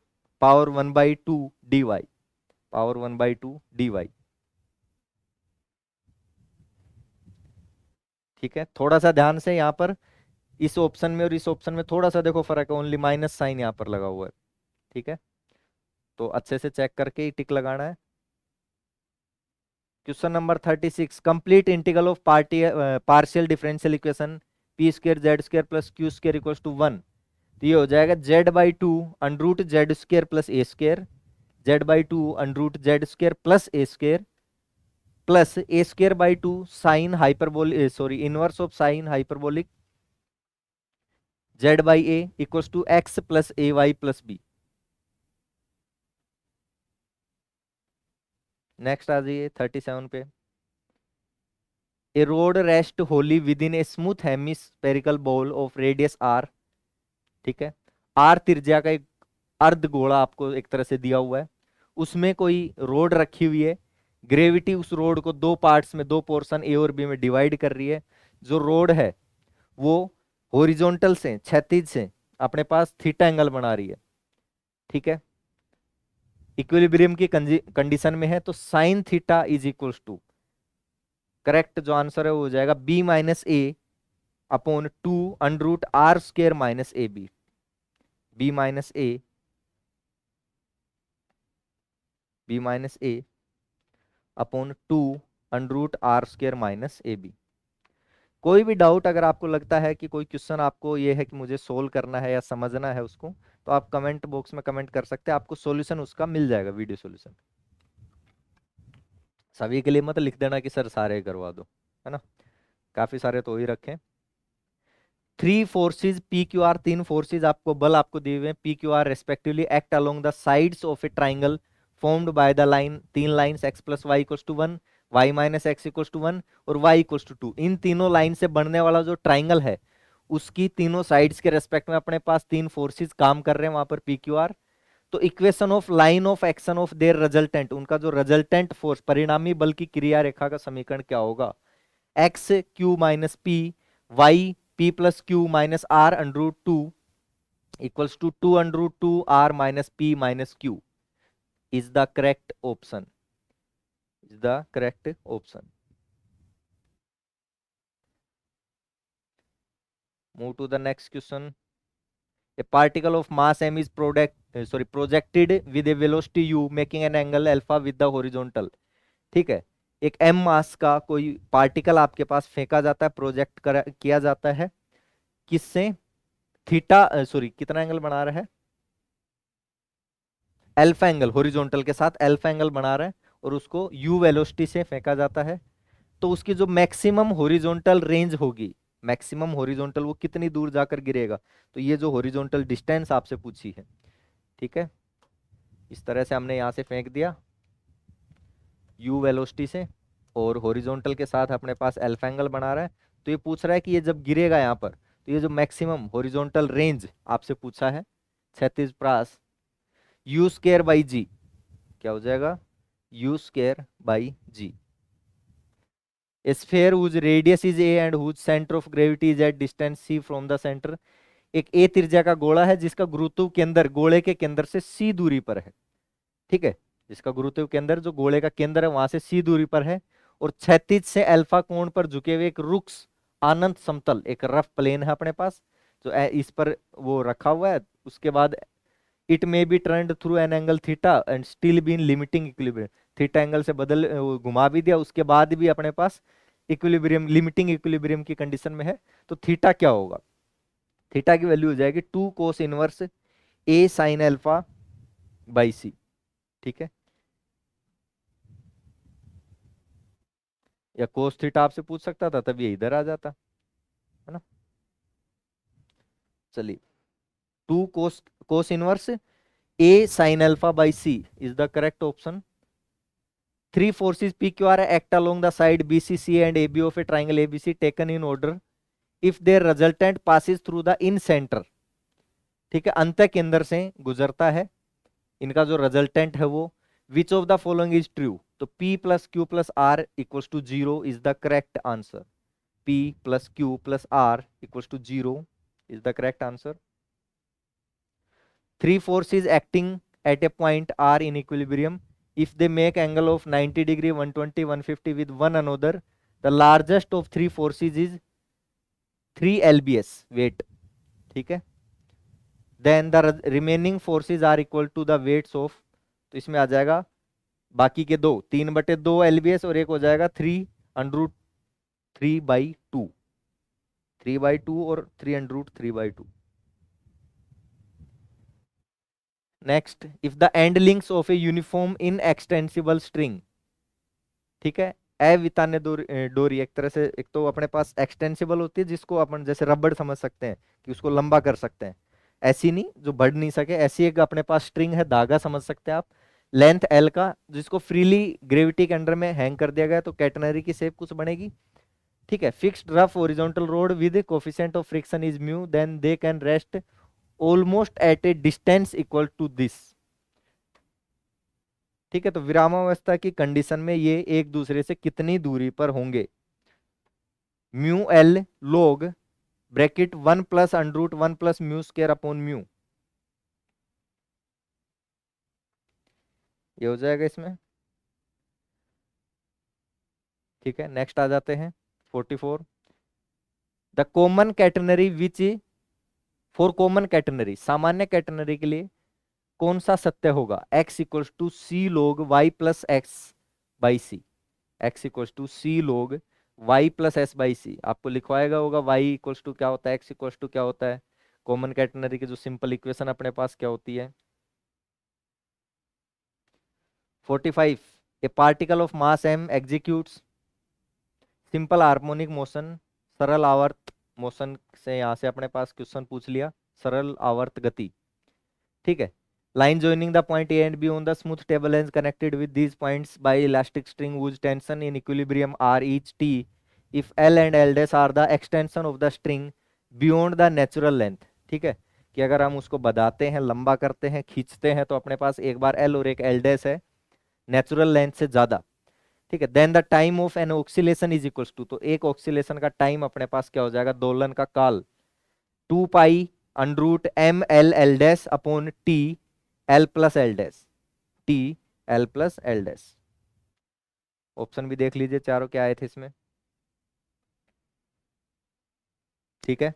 power 1/2 D Y, power 1/2 D Y. ठीक है, थोड़ा सा ध्यान से यहाँ पर इस ऑप्शन में और इस ऑप्शन में थोड़ा सा देखो फर्क है, ओनली माइनस साइन यहाँ पर लगा हुआ है। ठीक है, तो अच्छे से चेक करके ही टिक लगाना है। Question number 36, complete integral of partial differential equation P square Z square plus Q square equals to 1। तो ये हो जाएगा z/2 under root Z square plus A square, z/2 under root Z square plus A square plus a² by 2 sine hyperbol sorry inverse of sine hyperbolic z/a equals to x plus A Y plus B. Next आ जाइए 37 पे। A rod rest Holi with in a smooth hemispherical ball of radius r। ठीक है, r त्रिज्या का एक अर्ध गोला आपको एक तरह से दिया हुआ है, उसमें कोई रोड रखी हुई है, ग्रेविटी उस रोड को दो पार्ट्स में, दो पोर्शन ए और बी में डिवाइड कर रही है। जो रोड है वो हॉरिजॉन्टल से क्षैतिज से अपने पास थीटा एंगल बना रही है। ठीक है, इक्विलिब्रियम की कंडीशन में है, तो sine theta is equals to, correct जो आंसर है वो हो जाएगा B minus A upon 2 under root R square minus A B. B minus A, B minus A upon 2 under root R square minus A B. कोई भी डाउट अगर आपको लगता है कि कोई क्वेश्चन आपको ये है कि मुझे सोल्व करना है या समझना है उसको, तो आप कमेंट बॉक्स में कमेंट कर सकते हैं, आपको सॉल्यूशन उसका मिल जाएगा, वीडियो सॉल्यूशन। सभी के लिए मत लिख देना कि सर सारे करवा दो, है ना, काफी सारे तो ही रखें। Three forces P Q R, तीन फोर्सेज आपको बल आपको दिए हुए हैं P Q R respectively act along the sides of a triangle formed by the line, तीन lines x plus Y equals to 1 y minus X equals to 1 और y equals to 2। इन तीनों लाइन से बनने वाला जो ट्राइंगल है उसकी तीनों साइड्स के रेस्पेक्ट में अपने पास तीन फोर्सेज काम कर रहे हैं वहां पर पी क्यू आर। तो equation of line of action of their resultant, उनका जो रिजल्टेंट फोर्स परिणामी बल की क्रिया रेखा का समीकरण क्या होगा, X Q minus P Y P plus Q minus R under root two equals to 2 under root 2 R minus P minus Q is the correct option, is the correct option. Move to the next question. A particle of mass m is projected with a velocity u making an angle alpha with the horizontal। ठीक है, एक m मास का कोई particle आपके पास फेंका जाता है, project किया जाता है, किससे, थीटा सॉरी कितना एंगल बना रहा है, अल्फा एंगल, हॉरिजॉन्टल के साथ अल्फा एंगल बना रहा है, और उसको u वेलोसिटी से फेंका जाता है। तो उसकी जो मैक्सिमम हॉरिजॉन्टल रेंज होगी, मैक्सिमम हॉरिजॉन्टल वो कितनी दूर जाकर गिरेगा, तो ये जो हॉरिजॉन्टल डिस्टेंस आपसे पूछी है। ठीक है, इस तरह से हमने यहां से फेंक दिया u वेलोसिटी से, और हॉरिजॉन्टल के साथ अपने पास अल्फा एंगल बना रहा है। तो ये पूछ रहा है कि ये जब गिरेगा यहाँ पर, तो ये जो मैक्सिमम हॉरिजॉन्टल रेंज आपसे पूछा है 36 प्रास u स्क्वायर बाई जी, क्या हो जाएगा u square by G. A sphere whose radius is a and whose center of gravity is at distance c from the center। एक ए त्रिज्या का गोला है जिसका गुरुत्व केंद्र गोले के केंद्र से सी दूरी पर है। ठीक है, जिसका गुरुत्व केंद्र जो गोले का केंद्र है वहां से सी दूरी पर है, और क्षैतिज से अल्फा कोण पर झुके हुए एक रुक्ष अनंत समतल, एक रफ प्लेन है अपने पास जो इस पर वो रखा हुआ है। उसके बाद it may be turned through an angle theta and still be in limiting equilibrium. Theta angle से बदल घुमा भी दिया, उसके बाद भी अपने पास इक्विलिब्रियम, लिमिटिंग इक्विलिब्रियम की कंडीशन में है। तो थीटा क्या होगा? थीटा की वैल्यू हो जाएगी 2 cos inverse A sine alpha by C. ठीक है, या कोस थीटा आपसे पूछ सकता था, तब ये इधर आ जाता है ना। चलिए, 2 cos cos inverse A sine alpha by C is the correct option. Three forces PQR act along the side BCC and AB of a triangle ABC taken in order if their resultant passes through the in center। ठीक है, अंत केंद्र से गुजरता है, इनका जो resultant है वो which of the following is true. तो P plus Q plus R equals to 0 is the correct answer. P plus Q plus R equals to 0 is the correct answer. Three forces acting at a point R in equilibrium, if they make angle of 90 degree, 120, 150 with one another, the largest of three forces is 3 lbs weight। ठीक है, then the remaining forces are equal to the weights of। तो इसमें आ जाएगा बाकी के दो, 3/2 lbs और एक हो जाएगा 3√3/2, 3/2 और 3√3/2। Next, if the end links of a uniform in extensible string. ठीक है, अवितान्य डोरी एक तरह से, एक तो अपने पास एक्सटेंसिबल होती है जिसको अपन जैसे रबड़ समझ सकते हैं कि उसको लंबा कर सकते हैं, ऐसी नहीं जो बढ़ नहीं सके, ऐसी एक अपने पास स्ट्रिंग है, धागा समझ सकते हैं आप, लेंथ एल का, जिसको फ्रीली ग्रेविटी के अंडर में हैंग कर दिया गया तो कैटनरी की शेप कुछ बनेगी। ठीक है, fixed rough horizontal rod with coefficient of friction is mu, then they can rest almost at a distance equal to this. ठीक है, तो विरामावस्था की कंडीशन में ये एक दूसरे से कितनी दूरी पर होंगे? म्यू एल लोग bracket 1 plus √1 plus mu square upon mu, ये हो जाएगा इसमें। ठीक है, नेक्स्ट आ जाते हैं 44। The common catenary which, for common catenary, सामान्य कैटेनरी के लिए कौन सा सत्य होगा? x equals to C log y plus X by C. x equals to C log y plus S by C. आपको लिखवाएगा होगा y इक्वल्स टू क्या होता है, x इक्वल्स टू क्या होता है, कॉमन कैटेनरी की जो सिंपल इक्वेशन अपने पास क्या होती है। 45, ए particle of mass m executes simple harmonic motion, सरल आवर्त मोशन से यहां से अपने पास क्वेश्चन पूछ लिया, सरल आवर्त गति। ठीक है, line joining the point A and B on the smooth table is connected with these points by elastic string whose tension in equilibrium are each t if L and L dash are the extension of the string beyond the natural length। ठीक है, कि अगर हम उसको बढ़ाते हैं, लंबा करते हैं, खींचते हैं तो अपने पास एक बार L और एक L डैश है नेचुरल लेंथ से ज्यादा। ठीक है, then the time of an oscillation is equals to, तो एक ऑक्सीलेशन का टाइम अपने पास क्या हो जाएगा, दोलन का काल, 2 पाई √m_L dash upon T L plus L dash, T L plus L dash. Option भी देख लीजिए चारों क्या आए थे इसमें। ठीक है,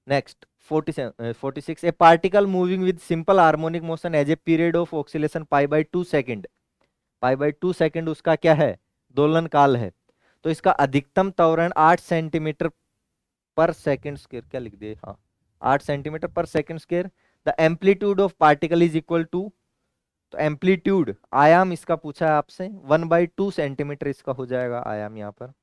next 46, a particle moving with simple harmonic motion as a period of oscillation π/2 second, π/2 second उसका क्या है, दोलन काल है। तो इसका अधिकतम त्वरण 8 सेंटीमीटर पर सेकेंड स्क्वायर, क्या लिख दिए, हाँ 8 centimetre per second square. The amplitude of particle is equal to, तो एम्पलीट्यूड आयाम इसका पूछा है आपसे, 1/2 सेंटीमीटर इसका हो जाएगा आयाम यहाँ पर।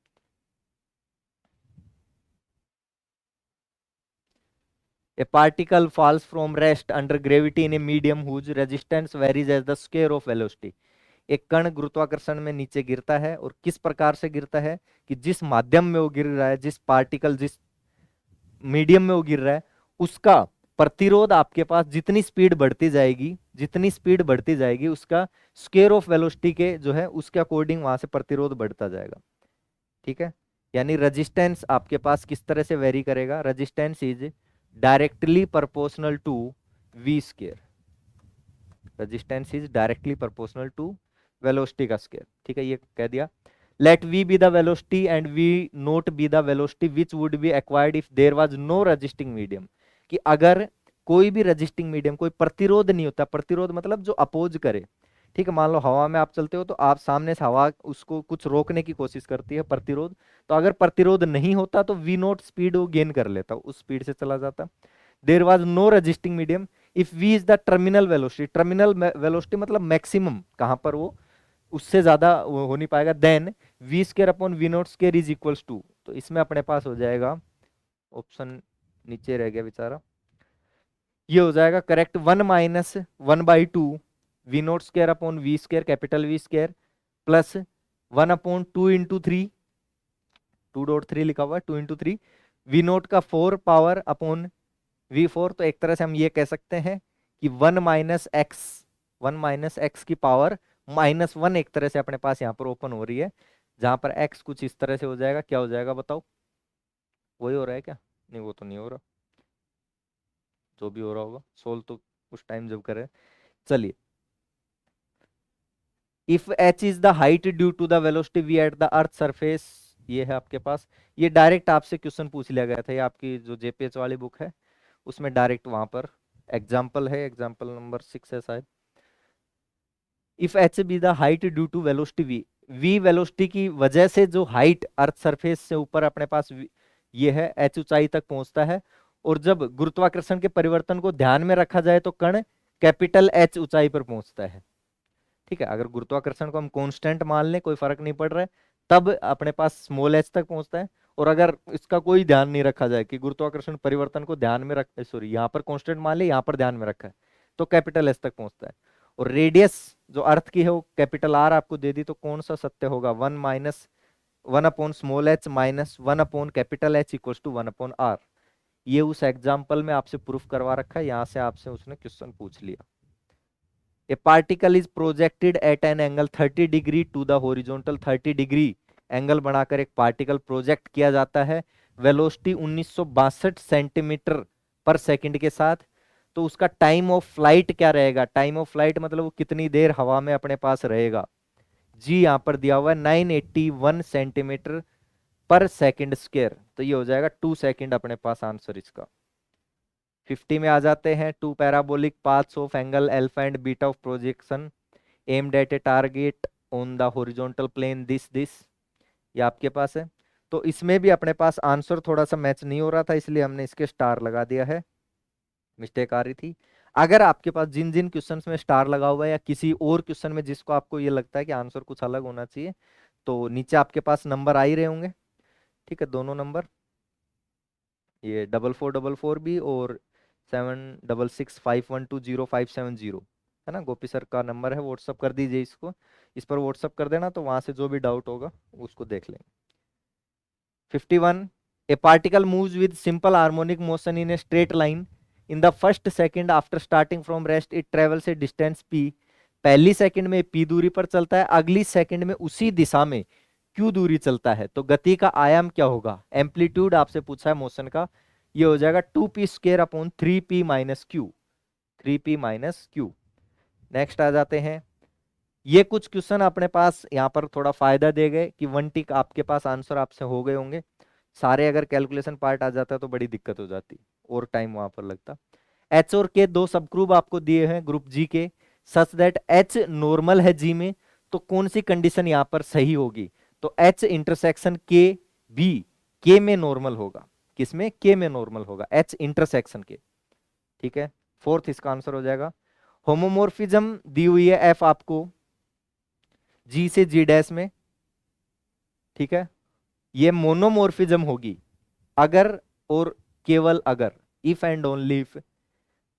A particle falls from rest under gravity in a medium whose resistance varies as the square of velocity. एक कण गुरुत्वाकर्षण में नीचे गिरता है, और किस प्रकार से गिरता है कि जिस माध्यम में वो गिर रहा है, जिस पार्टिकल जिस मीडियम में वो गिर रहा है उसका प्रतिरोध आपके पास जितनी स्पीड बढ़ती जाएगी, जितनी स्पीड बढ़ती जाएगी, उसका स्क्वायर ऑफ वेलोसिटी के जो है उसके अकॉर्डिंग वहां से प्रतिरोध बढ़ता जाएगा। ठीक है, यानी रेजिस्टेंस आपके पास किस तरह से वेरी करेगा, resistance is directly proportional to V square, resistance is directly proportional to velocity का स्क्वायर। ठीक है, ये कह दिया। Let v be the velocity and v naught be the velocity which would be acquired if there was no resisting medium, कि अगर कोई भी रेजिस्टिंग मीडियम, कोई प्रतिरोध नहीं होता, प्रतिरोध मतलब जो अपोज करे। ठीक है, मान लो हवा में आप चलते हो तो आप सामने से हवा उसको कुछ रोकने की कोशिश करती है, प्रतिरोध। तो अगर प्रतिरोध नहीं होता तो v नोट स्पीड वो गेन कर लेता, उस स्पीड से चला जाता। There was no resisting medium if v is the terminal velocity, terminal velocity मतलब मैक्सिमम कहां पर वो, उससे ज्यादा वो हो नहीं पाएगा, then V square upon V naught square is equals to. तो इसमें अपने पास हो जाएगा ऑप्शन नीचे रह गया बेचारा, ये हो जाएगा correct 1 - 1/2 V naught square upon V square, capital V square, plus 1/2 × 3, 2.3 लिखा हुआ है, 2 × 3 वी नोट का 4 पावर अपॉन v4। तो एक तरह से हम ये कह सकते हैं कि 1 - x की पावर -1 एक तरह से अपने पास यहाँ पर ओपन हो रही है, जहां पर x कुछ इस तरह से हो जाएगा। क्या हो जाएगा बताओ, वही हो रहा है क्या? नहीं, वो तो नहीं हो रहा, जो भी हो रहा होगा सोल्व तो उस टाइम जब करें। चलिए, if h is the height due to the velocity v at the earth surface, ये है आपके पास, ये डायरेक्ट आपसे क्वेश्चन पूछ लिया गया था, ये आपकी जो जेपीएच वाली बुक है उसमें डायरेक्ट वहां पर एग्जाम्पल है, एग्जाम्पल नंबर 6 है शायद। If H be the height due to velocity V, V velocity की वजह से जो हाइट अर्थ सरफेस से ऊपर अपने पास ये है, एच ऊंचाई तक पहुंचता है, और जब गुरुत्वाकर्षण के परिवर्तन को ध्यान में रखा जाए तो कण कैपिटल एच ऊंचाई पर पहुंचता है। ठीक है, अगर गुरुत्वाकर्षण को हम कांस्टेंट मान लें, कोई फर्क नहीं पड़ रहा है, तब अपने पास स्मॉल एच तक पहुंचता है। और अगर इसका कोई ध्यान नहीं रखा जाए कि गुरुत्वाकर्षण परिवर्तन को ध्यान में रख, सॉरी यहाँ पर कांस्टेंट मान ले, यहाँ पर ध्यान में रखा है, तो कैपिटल एच तक पहुंचता है। और रेडियस जो अर्थ की है वो कैपिटल आर आपको दे दी, तो कौन सा सत्य होगा, 1 - 1/स्मॉल एच माइनस 1/कैपिटल एच इक्वल्स टू 1/r। ये उस एग्जाम्पल में आपसे प्रूफ करवा रखा है, यहां से आपसे उसने क्वेश्चन पूछ लिया। A particle is projected at an angle 30 degree to the horizontal, 30 degree angle बनाकर एक पार्टिकल प्रोजेक्ट किया जाता है वेलोसिटी 1962 सेंटीमीटर पर सेकंड के साथ। तो उसका टाइम ऑफ फ्लाइट क्या रहेगा, टाइम ऑफ फ्लाइट मतलब वो कितनी देर हवा में अपने पास रहेगा। जी यहाँ पर दिया हुआ है 981 सेंटीमीटर पर सेकंड स्क्वायर, तो ये हो जाएगा 2 सेकंड अपने पास आंसर इसका। 50 में आ जाते हैं, two parabolic paths of angle alpha and beta of projection aimed at a target on the horizontal plane this, ये आपके पास है। तो इसमें भी अपने पास आंसर थोड़ा सा मैच नहीं हो रहा था, इसलिए हमने इसके स्टार लगा दिया है, मिस्टेक आ रही थी। अगर आपके पास जिन जिन क्वेश्चंस में स्टार लगा हुआ है या किसी और क्वेश्चन में जिसको आपको ये लगता है कि आंसर कुछ अलग होना चाहिए, तो नीचे आपके पास नंबर आ ही रहे होंगे। ठीक है, दोनों नंबर, ये 4444 भी और 7665120570 है ना, गोपी सर का नंबर है, व्हाट्सअप कर दीजिए इसको, इस पर व्हाट्सअप कर देना, तो वहां से जो भी डाउट होगा उसको देख लेंगे। 51, ए particle moves with simple harmonic motion in a straight line in the first second after starting from rest, it travels A distance p, पहली सेकंड में p दूरी पर चलता है, अगली सेकंड में उसी दिशा में q दूरी चलता है, तो गति का आयाम क्या होगा, एम्पलीट्यूड आपसे पूछा है मोशन का, ये हो जाएगा 2p² upon 3p minus Q, 3p minus Q. Next आ जाते हैं, ये कुछ क्वेश्चन अपने पास यहाँ पर थोड़ा फायदा दे गए कि 1 टिक आपके पास आंसर आपसे हो गए होंगे, सारे अगर कैलकुलेशन पार्ट आ जाता तो बड़ी दिक्कत हो जाती और टाइम वहां पर लगता। एच और के दो सब ग्रुप आपको दिए हैं ग्रुप जी के, सच दैट एच नॉर्मल है जी में, तो कौन सी कंडीशन यहाँ पर सही होगी, तो एच इंटरसेक्शन के बी, के में नॉर्मल होगा, किसमें, के में नॉर्मल होगा, एच इंटरसेक्शन के। ठीक है, फोर्थ इसका आंसर हो जाएगा। होमोमोर्फिज्म दी हुई है एफ आपको जी से जी डैश में, ठीक है, ये मोनोमोर्फिज्म होगी अगर और केवल अगर, if and only if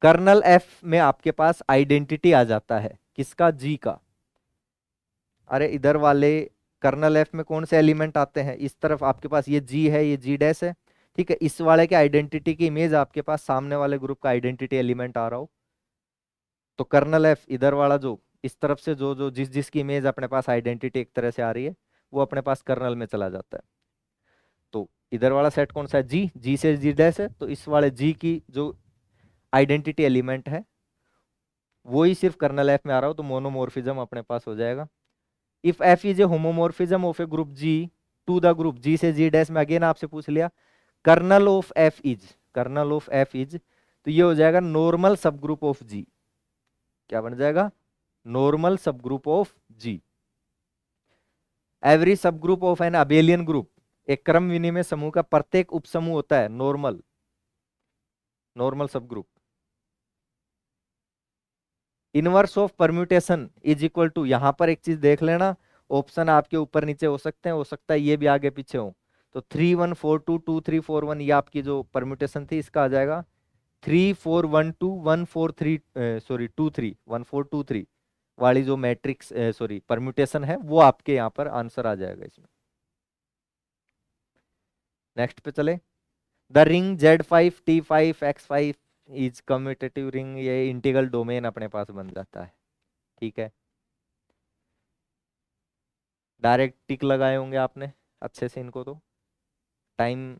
kernel F में आपके पास आइडेंटिटी आ जाता है, किसका, जी का। अरे इधर वाले कर्नल एफ में कौन से एलिमेंट आते हैं, इस तरफ आपके पास ये जी है, ये जी डैश है, ठीक है, इस वाले के आइडेंटिटी की इमेज आपके पास सामने वाले ग्रुप का आइडेंटिटी एलिमेंट आ रहा हो, तो कर्नल एफ इधर वाला जो इस तरफ से जो जो जिस जिसकी इमेज अपने पास आइडेंटिटी एक तरह से आ रही है, वो अपने पास कर्नल में चला जाता है। तो इधर वाला सेट कौन सा है, जी, जी से जी डैश है, तो इस वाले जी की जो आइडेंटिटी एलिमेंट है वो ही सिर्फ कर्नल एफ में आ रहा हो, तो मोनोमोर्फिज्म अपने पास हो जाएगा। If F is a homomorphism of a group G to the group G से जी डैश में, अगेन आपसे पूछ लिया kernel of F is, kernel of F is, तो ये हो जाएगा नॉर्मल सब ग्रुप ऑफ जी। क्या बन जाएगा, normal sub group of G. Every sub group of an abelian group, एक क्रम विनिमय समूह का प्रत्येक उपसमूह होता है normal, normal sub group. Inverse of permutation is equal to, यहां पर एक चीज देख लेना, ऑप्शन आपके ऊपर नीचे हो सकते हैं, हो सकता है ये भी आगे पीछे हो। तो 3 1 4 2 2 3 4 1, ये आपकी जो परम्यूटेशन थी इसका आ जाएगा 3 4 1 2 1 4 3, सॉरी 2 3 1 4 2 3 वाली जो मैट्रिक्स सॉरी परम्यूटेशन है, वो आपके यहाँ पर आंसर आ जाएगा इसमें। नेक्स्ट पे चले, the ring Z5 T5 X5 is commutative ring, ये इंटीग्रल डोमेन अपने पास बन जाता है। ठीक है, डायरेक्ट टिक लगाए होंगे आपने अच्छे से इनको, तो टाइम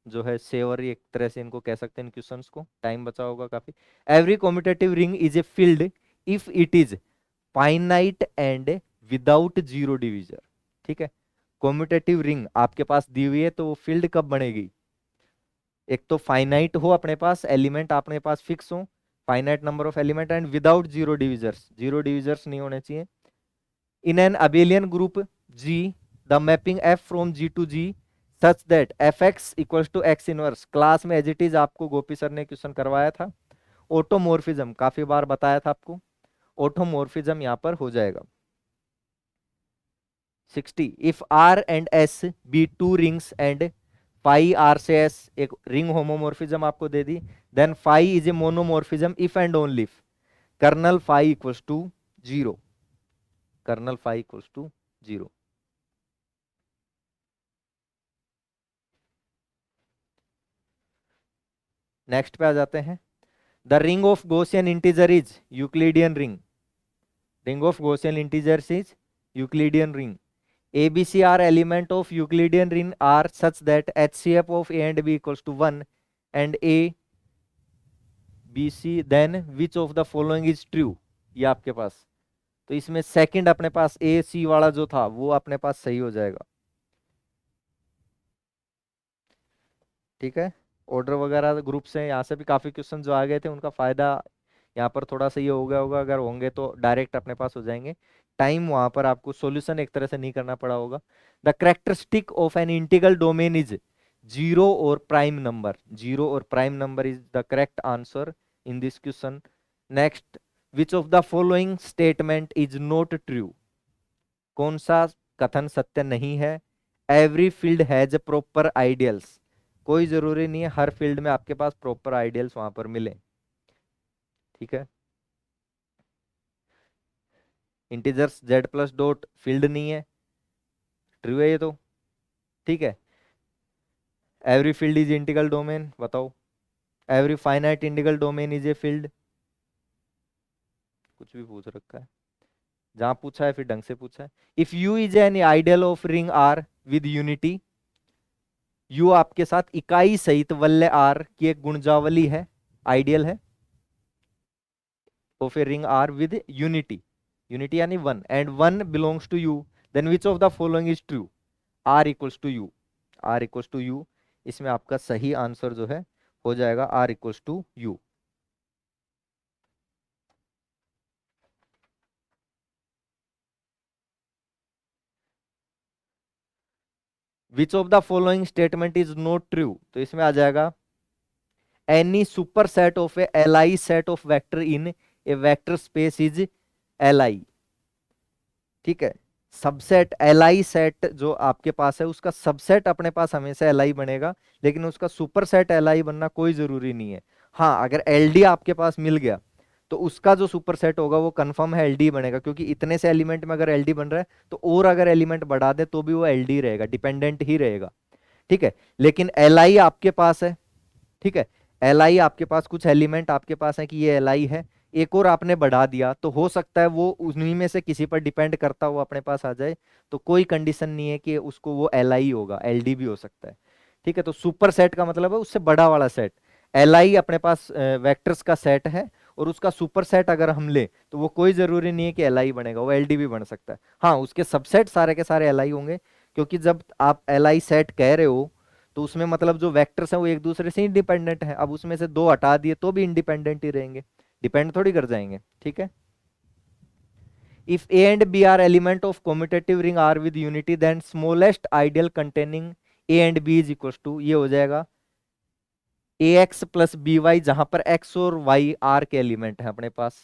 जो है सेवर एक तरह से इनको कह सकते हैं, इन क्वेश्चंस को टाइम बचा होगा काफी। Every commutative ring is a field if it is finite and without zero divisor. ठीक है, कम्यूटेटिव रिंग आपके पास दी हुई है, तो वो फील्ड कब बनेगी, एक तो फाइनाइट हो अपने पास, एलिमेंट अपने पास फिक्स हो, finite number of element, and without zero divisors, zero divisors नहीं होने चाहिए। In an abelian group G, the mapping F from G to G such that Fx equals to X inverse, class में as it is आपको Gopi sir ने question करवाया था। ऑटोमोर्फिज्म काफी बार बताया था आपको, ऑटोमोर्फिज्म यहाँ पर हो जाएगा। 60, if R and S be two rings and phi R से S एक रिंग होमोमोर्फिज्म आपको दे दी, then phi is a monomorphism if and only if kernel phi equals to 0, kernel phi equals to 0। Next पे आ जाते हैं, the ring of Gaussian integer is Euclidean ring, ring of Gaussian integers is Euclidean ring. ABC are element of Euclidean ring are such that HCF of A and B equals to 1 and A B C, then which of the following is true, ये आपके पास, तो इसमें second अपने पास A C वाला जो था वो अपने पास सही हो जाएगा। ठीक है, ऑर्डर वगैरह ग्रुप से यहाँ से भी काफी क्वेश्चन जो आ गए थे, उनका फायदा यहाँ पर थोड़ा सा ये हो गया होगा, अगर होंगे तो डायरेक्ट अपने पास हो जाएंगे, टाइम वहां पर आपको सॉल्यूशन एक तरह से नहीं करना पड़ा होगा। The characteristic of an integral domain is zero और प्राइम नंबर, जीरो और prime number is the correct answer in this question. Next, which of the following statement is not true, कौन सा कथन सत्य नहीं है। Every field has proper ideals, कोई जरूरी नहीं है हर फील्ड में आपके पास प्रॉपर आइडियल्स वहां पर मिले। ठीक है, integers Z plus dot field नहीं है, ट्रू है ये तो। ठीक है, every field is integral domain, बताओ। Every finite integral domain is a field, कुछ भी पूछ रखा है, जहां पूछा है फिर ढंग से पूछा है। If U is an ideal of ring R with unity, U आपके साथ इकाई सहित वल्य आर की एक गुणजावली है, आइडियल है of a ring R with unity, unity यानी one, and one belongs to U, then which of the following is true, R equals to U, R equals to U, इसमें आपका सही आंसर जो है हो जाएगा R equals to U. Which of the following statement is not true, तो इसमें आ जाएगा any super set of a L I set of vector in a vector space is L I. ठीक है, सबसेट एल आई सेट जो आपके पास है उसका सबसेट अपने पास हमेशा एल आई बनेगा, लेकिन उसका सुपर सेट एल आई बनना कोई जरूरी नहीं है। हाँ, अगर एल डी आपके पास मिल गया तो उसका जो सुपर सेट होगा वो कंफर्म है एलडी बनेगा, क्योंकि इतने से एलिमेंट में अगर एलडी बन रहा है तो और अगर एलिमेंट बढ़ा दे तो भी वो एलडी रहेगा, डिपेंडेंट ही रहेगा। ठीक है, लेकिन एल आई आपके पास है। ठीक है, एल आई आपके पास कुछ एलिमेंट आपके पास है कि ये एल आई है, एक और आपने बढ़ा दिया तो हो सकता है वो उन्हीं में से किसी पर डिपेंड करता हुआ अपने पास आ जाए। तो कोई कंडीशन नहीं है कि उसको वो एल आई होगा, एल डी भी हो सकता है। ठीक है, तो सुपर सेट का मतलब है उससे बड़ा वाला सेट। एल आई अपने पास वेक्टर्स का सेट है, और उसका सुपर सेट अगर हम ले तो वो कोई जरूरी नहीं है कि एल आई बनेगा, वो एल डी भी बन सकता है। हाँ, उसके सबसेट सारे के सारे एल आई होंगे, क्योंकि जब आप एल आई सेट कह रहे हो तो उसमें मतलब जो वेक्टर्स हैं वो एक दूसरे से इंडिपेंडेंट हैं। अब उसमें से दो हटा दिए तो भी इंडिपेंडेंट ही रहेंगे, डिपेंड थोड़ी कर जाएंगे। ठीक है, if A and B are element of commutative ring R with unity then smallest ideal containing A and B is equal to, ये हो जाएगा A X plus B Y, जहां पर एक्स और वाई आर के एलिमेंट हैं अपने पास,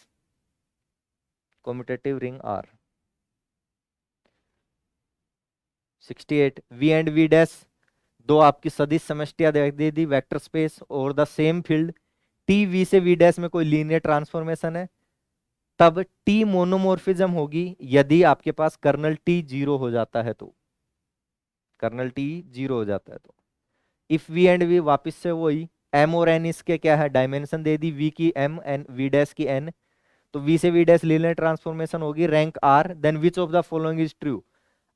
commutative ring R. 68 V and V dash, दो आपकी सदिश समष्टियां दे दी वेक्टर स्पेस और the same field, T V से वी डैश में कोई लीनियर ट्रांसफॉर्मेशन है, तब टी मोनोमोर्फिज्म होगी यदि आपके पास कर्नल टी जीरो हो जाता है तो, कर्नल टी जीरो हो जाता है तो। इफ वी एंड वी वापिस से वही, एम और एन इसके क्या है, डायमेंशन दे दी, वी की एम एन वी डैश की एन, तो वी से वी डैश लीनियर ट्रांसफॉर्मेशन होगी, rank R, then which of the following is true,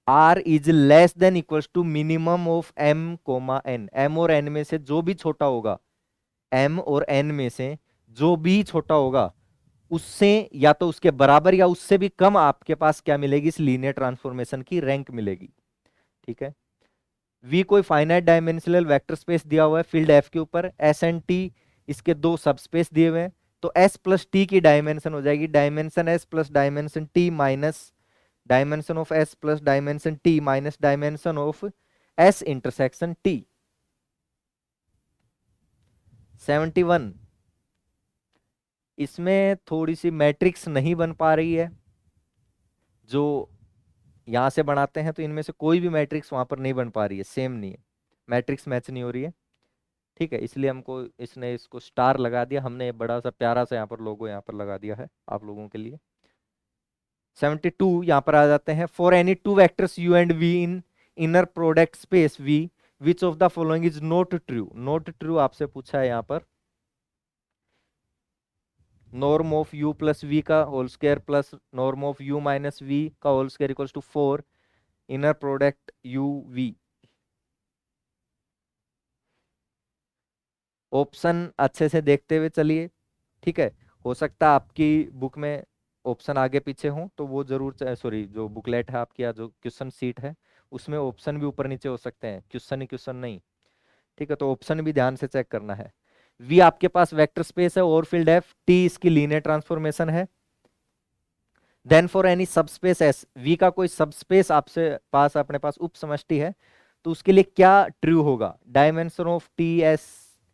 R is less than equals to minimum of M comma N, M और N में से जो भी छोटा होगा, एम और एन में से जो भी छोटा होगा उससे या तो उसके बराबर या उससे भी कम आपके पास क्या मिलेगी, इस लीनियर ट्रांसफॉर्मेशन की रैंक मिलेगी। ठीक है, वी कोई फाइनाइट डायमेंशनल वेक्टर स्पेस दिया हुआ है फील्ड एफ के ऊपर, एस एंड टी इसके दो सब स्पेस दिए हुए हैं, तो एस प्लस टी की डायमेंशन हो जाएगी dimension S plus dimension T minus dimension of S plus dimension T minus dimension of S intersection T. 71, इसमें थोड़ी सी मैट्रिक्स नहीं बन पा रही है, जो यहां से बनाते हैं तो इनमें से कोई भी मैट्रिक्स वहां पर नहीं बन पा रही है, सेम नहीं है, मैट्रिक्स मैच नहीं हो रही है। ठीक है, इसलिए हमको इसने इसको स्टार लगा दिया, हमने ये बड़ा सा प्यारा सा यहाँ पर लोगो यहाँ पर लगा दिया है आप लोगों के लिए। 72 यहाँ पर आ जाते हैं, for any two vectors U and V in inner product space V which of the following is not true, not true आपसे पूछा है यहाँ पर, norm of U plus V का whole square plus norm of U minus V का whole square equals to 4 inner product U V. Option अच्छे से देखते हुए चलिए। ठीक है, हो सकता है आपकी बुक में ऑप्शन आगे पीछे हो तो वो जरूर, सॉरी जो बुकलेट है आपकी या जो क्वेश्चन सीट है उसमें ऑप्शन भी ऊपर नीचे हो सकते हैं, क्वेश्चन ही क्वेश्चन नहीं। ठीक है, तो ऑप्शन भी ध्यान से चेक करना है। वी आपके पास वेक्टर स्पेस है और फील्ड एफ, टी इसकी लीनियर ट्रांसफॉर्मेशन है, then for any subspace S, V का कोई सबस्पेस आपसे पास अपने पास उप समष्टि है तो उसके लिए क्या ट्रू होगा, dimension of T S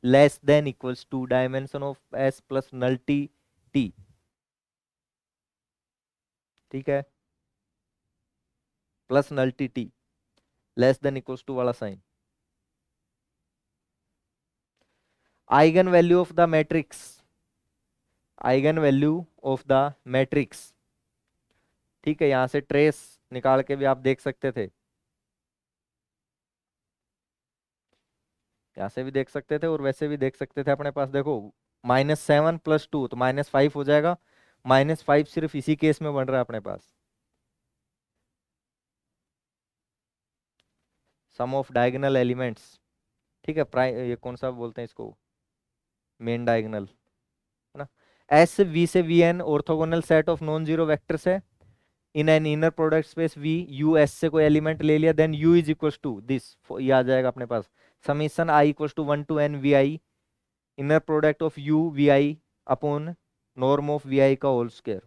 less than equals to dimension of S plus nullity T. ठीक है, plus nullity T less than equals to वाला sign. Eigen value of the matrix, eigen value of the matrix. ठीक है, यहां से trace निकाल के भी आप देख सकते थे, यहाँ से भी देख सकते थे और वैसे भी देख सकते थे अपने पास, देखो -7 + 2 तो -5 हो जाएगा, -5 सिर्फ इसी केस में बन रहा है अपने पास। सम ऑफ डायगोनल एलिमेंट्स। ठीक है, ये कौन सा बोलते हैं इसको, मेन डायगोनल है ना। एस वी से V N orthogonal set of non zero vectors है in an inner product space V, U S से कोई एलिमेंट ले लिया then U is equal to this, ये आ जाएगा अपने पास, summation I equal to 1 to n V I, inner product of U V I upon norm of V I का whole square.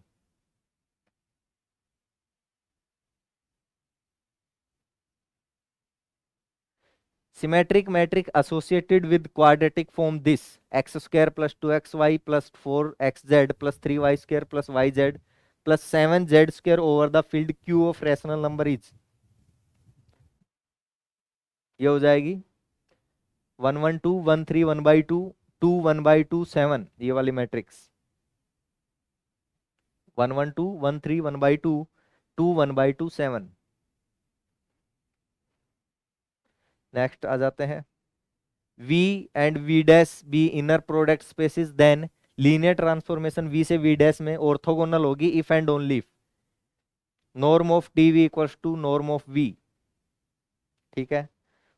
Symmetric matrix associated with quadratic form this, x square plus 2xy plus 4xz plus 3y² plus yz plus 7z² over the field Q of rational number is, ये हो जाएगी 1 1 2 1 3 1/2 2 1/2 7, ये वाली matrix 1 1 2 1 3 1/2 2 1/2 7। Next आ जाते हैं, V and V dash be inner product spaces, then linear transformation V से V dash में ऑर्थोगोनल होगी if and only if norm of D V equals to norm of V। ठीक है,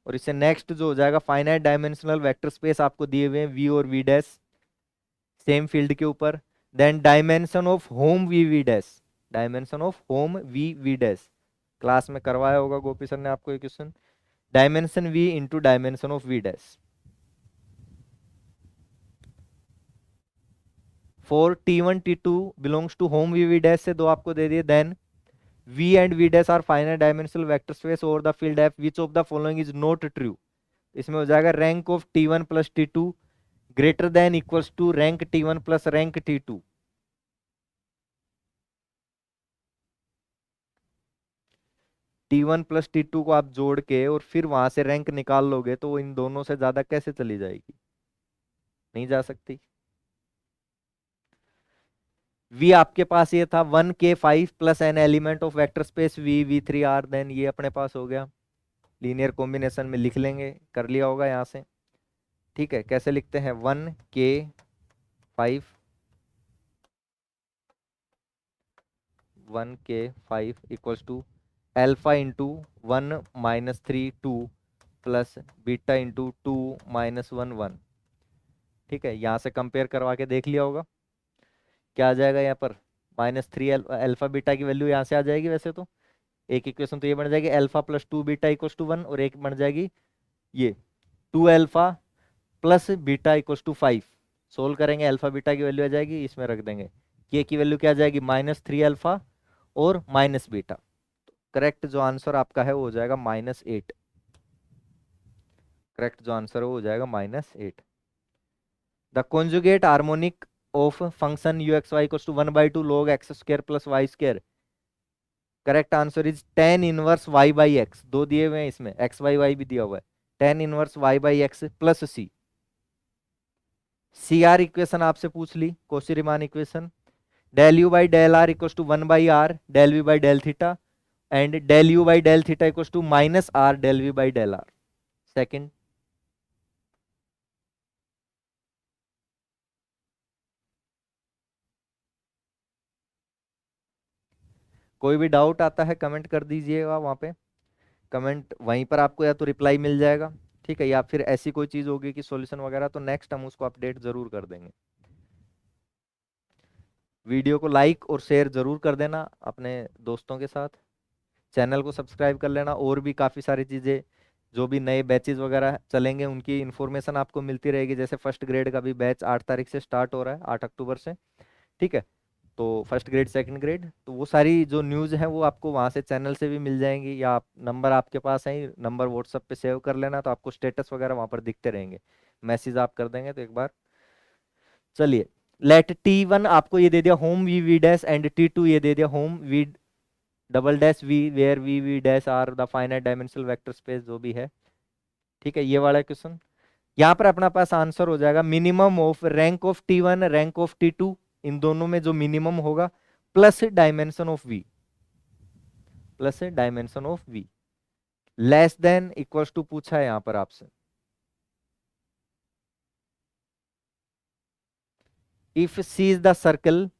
और इससे नेक्स्ट जो हो जाएगा, फाइनाइट डायमेंशनल वेक्टर स्पेस आपको दिए हुए हैं V और V डैश सेम फील्ड के ऊपर, then dimension of hom V V dash, dimension of hom V V dash, class में करवाया होगा गोपी सर ने आपको ये question, dimension V into dimension of V dash. For T1 T2 belongs to hom V V dash से दो आपको दे दिए, then V and V dash are finite dimensional vector space over the field F which of the following is not true. इसमें हो जाएगा rank of T1 plus T2 greater than equals to rank T1 plus rank T2। T1 plus T2 को आप जोड़ के और फिर वहां से रैंक निकाल लोगे तो वो इन दोनों से ज्यादा कैसे चली जाएगी, नहीं जा सकती। V आपके पास ये था 1K5 plus an element of vector space V V3R, then ये अपने पास हो गया, लीनियर कॉम्बिनेशन में लिख लेंगे, कर लिया होगा यहाँ से। ठीक है, कैसे लिखते हैं, 1K5 equals to alpha into 1 - 3 2 plus beta into 2 - 1 1। ठीक है, यहाँ से कंपेयर करवा के देख लिया होगा, क्या आ जाएगा यहाँ पर, -3 अल्फा बीटा की वैल्यू यहाँ से आ जाएगी। वैसे तो एक इक्वेशन तो ये बन जाएगी alpha plus 2 beta equals to 1, और एक बन जाएगी ये 2 alpha plus beta equals to 5। Solve करेंगे, अल्फा बीटा की वैल्यू आ जाएगी, इसमें रख देंगे, के की वैल्यू क्या आ जाएगी, -3 अल्फा और माइनस बीटा। करेक्ट जो आंसर आपका है वो हो जाएगा -8। करेक्ट जो आंसर है वो हो जाएगा -8। The conjugate harmonic of function u x y equals to 1/2 log x square plus Y square. Correct answer is tan inverse y by x, दो दिए हुए हैं इसमें, x बाई y भी दिया हुआ है, tan inverse y by X plus C. C R equation आपसे पूछ ली, Cauchy Riemann equation, del U by del R equals to 1/r del V by del theta and del U by del theta equals to -r del V by del R. Second, कोई भी doubt आता है comment कर दीजिएगा वहां पे, comment वहीं पर आपको या तो रिप्लाई मिल जाएगा, ठीक है, या फिर ऐसी कोई चीज होगी कि सॉल्यूशन वगैरह, तो नेक्स्ट हम उसको अपडेट जरूर कर देंगे। वीडियो को लाइक और शेयर जरूर कर देना अपने दोस्तों के साथ, चैनल को सब्सक्राइब कर लेना, और भी काफ़ी सारी चीज़ें जो भी नए बैचेस वगैरह चलेंगे उनकी इन्फॉर्मेशन आपको मिलती रहेगी। जैसे फर्स्ट ग्रेड का भी बैच 8 तारीख से स्टार्ट हो रहा है, 8 अक्टूबर से। ठीक है, तो फर्स्ट ग्रेड सेकंड ग्रेड, तो वो सारी जो न्यूज़ है वो आपको वहाँ से चैनल से भी मिल जाएंगी, या आप नंबर आपके पास है, नंबर व्हाट्सअप पे सेव कर लेना, तो आपको स्टेटस वगैरह वहाँ पर दिखते रहेंगे, मैसेज आप कर देंगे तो एक बार। चलिए, लेट T1 आपको ये दे दिया hom V V dash and T2 ये दे दिया hom V double dash V, where V V dash are the finite dimensional vector space जो भी है। ठीक है, ये वाला क्वेश्चन, यहाँ पर अपना पास आंसर हो जाएगा minimum of rank of T1 rank of T2, इन दोनों में जो मिनिमम होगा plus dimension of V, plus dimension of V less than equals to पूछा है यहाँ पर आपसे, if C is the circle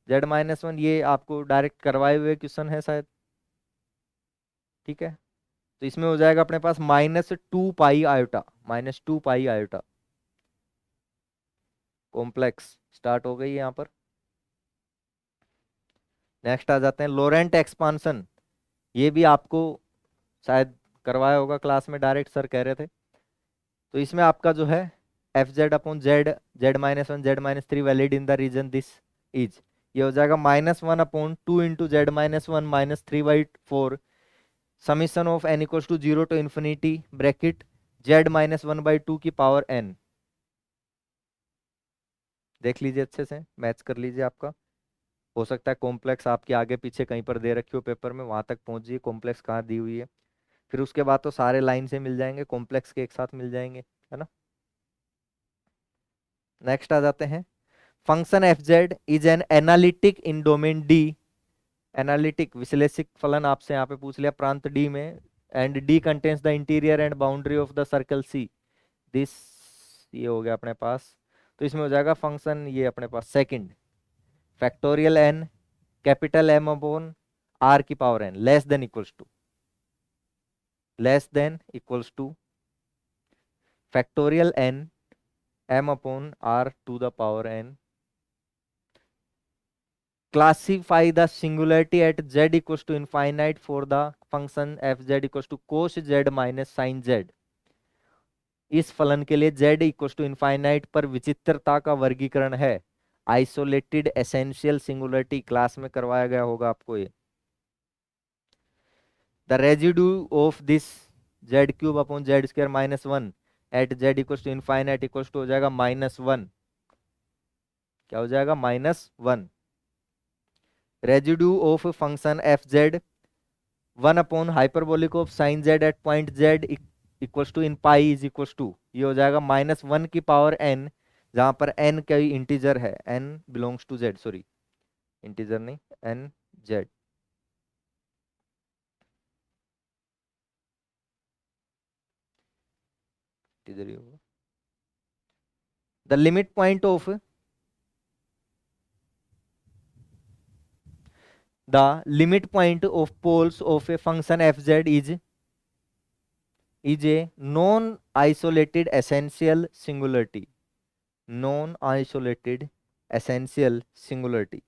Z-1, ये आपको डायरेक्ट करवाए हुए क्वेश्चन है शायद। ठीक है, तो इसमें हो जाएगा अपने पास -2 पाई आयोटा, -2 पाई आयोटा, कॉम्प्लेक्स स्टार्ट हो गई यहाँ पर। नेक्स्ट आ जाते हैं लोरेंट एक्सपांशन, ये भी आपको शायद करवाया होगा क्लास में, डायरेक्ट सर कह रहे थे। तो इसमें आपका जो है Fz/z, Z-1 Z-3 valid in the region this is, ये हो जाएगा -1/2 into Z-1 -3/4 summation of n equals to 0 to infinity bracket Z-1/2 की पावर n। देख लीजिए अच्छे से, मैच कर लीजिए, आपका हो सकता है कॉम्प्लेक्स आपके आगे पीछे कहीं पर दे रखी हो पेपर में, वहां तक पहुंचिए कॉम्प्लेक्स कहाँ दी हुई है, फिर उसके बाद तो सारे लाइन से मिल जाएंगे, कॉम्प्लेक्स के एक साथ मिल जाएंगे, है ना। नेक्स्ट आ जाते हैं, function F Z is an analytic in domain D, analytic विश्लेषिक फलन आपसे यहाँ पे पूछ लिया प्रांत डी में, and D contains the interior and boundary of the circle C this, ये हो गया अपने पास। तो इसमें हो जाएगा फंक्शन ये अपने पास second factorial N capital M upon R की power N less than equals to factorial N M upon R to the power N. Classify the singularity at z equals to infinite for the function f z equals to cos z minus sin z। इस फलन के लिए z equals to infinite पर विचित्रता का वर्गीकरण है। Isolated essential singularity class में करवाया गया होगा आपको ये। The residue of this z cube upon z square minus one at z equals to infinite equals to हो जाएगा -1। क्या हो जाएगा -1। Residue of function F Z 1 upon hyperbolic of sine Z at point Z equals to in pi is equals to, ये हो जाएगा -1 की power n, जहां पर n कोई इंटीजर है, n belongs to z, sorry integer नहीं, n z। इंटीजर ही होगा। The limit point of the limit point of poles of a function fz is a non isolated essential singularity, non isolated essential singularity।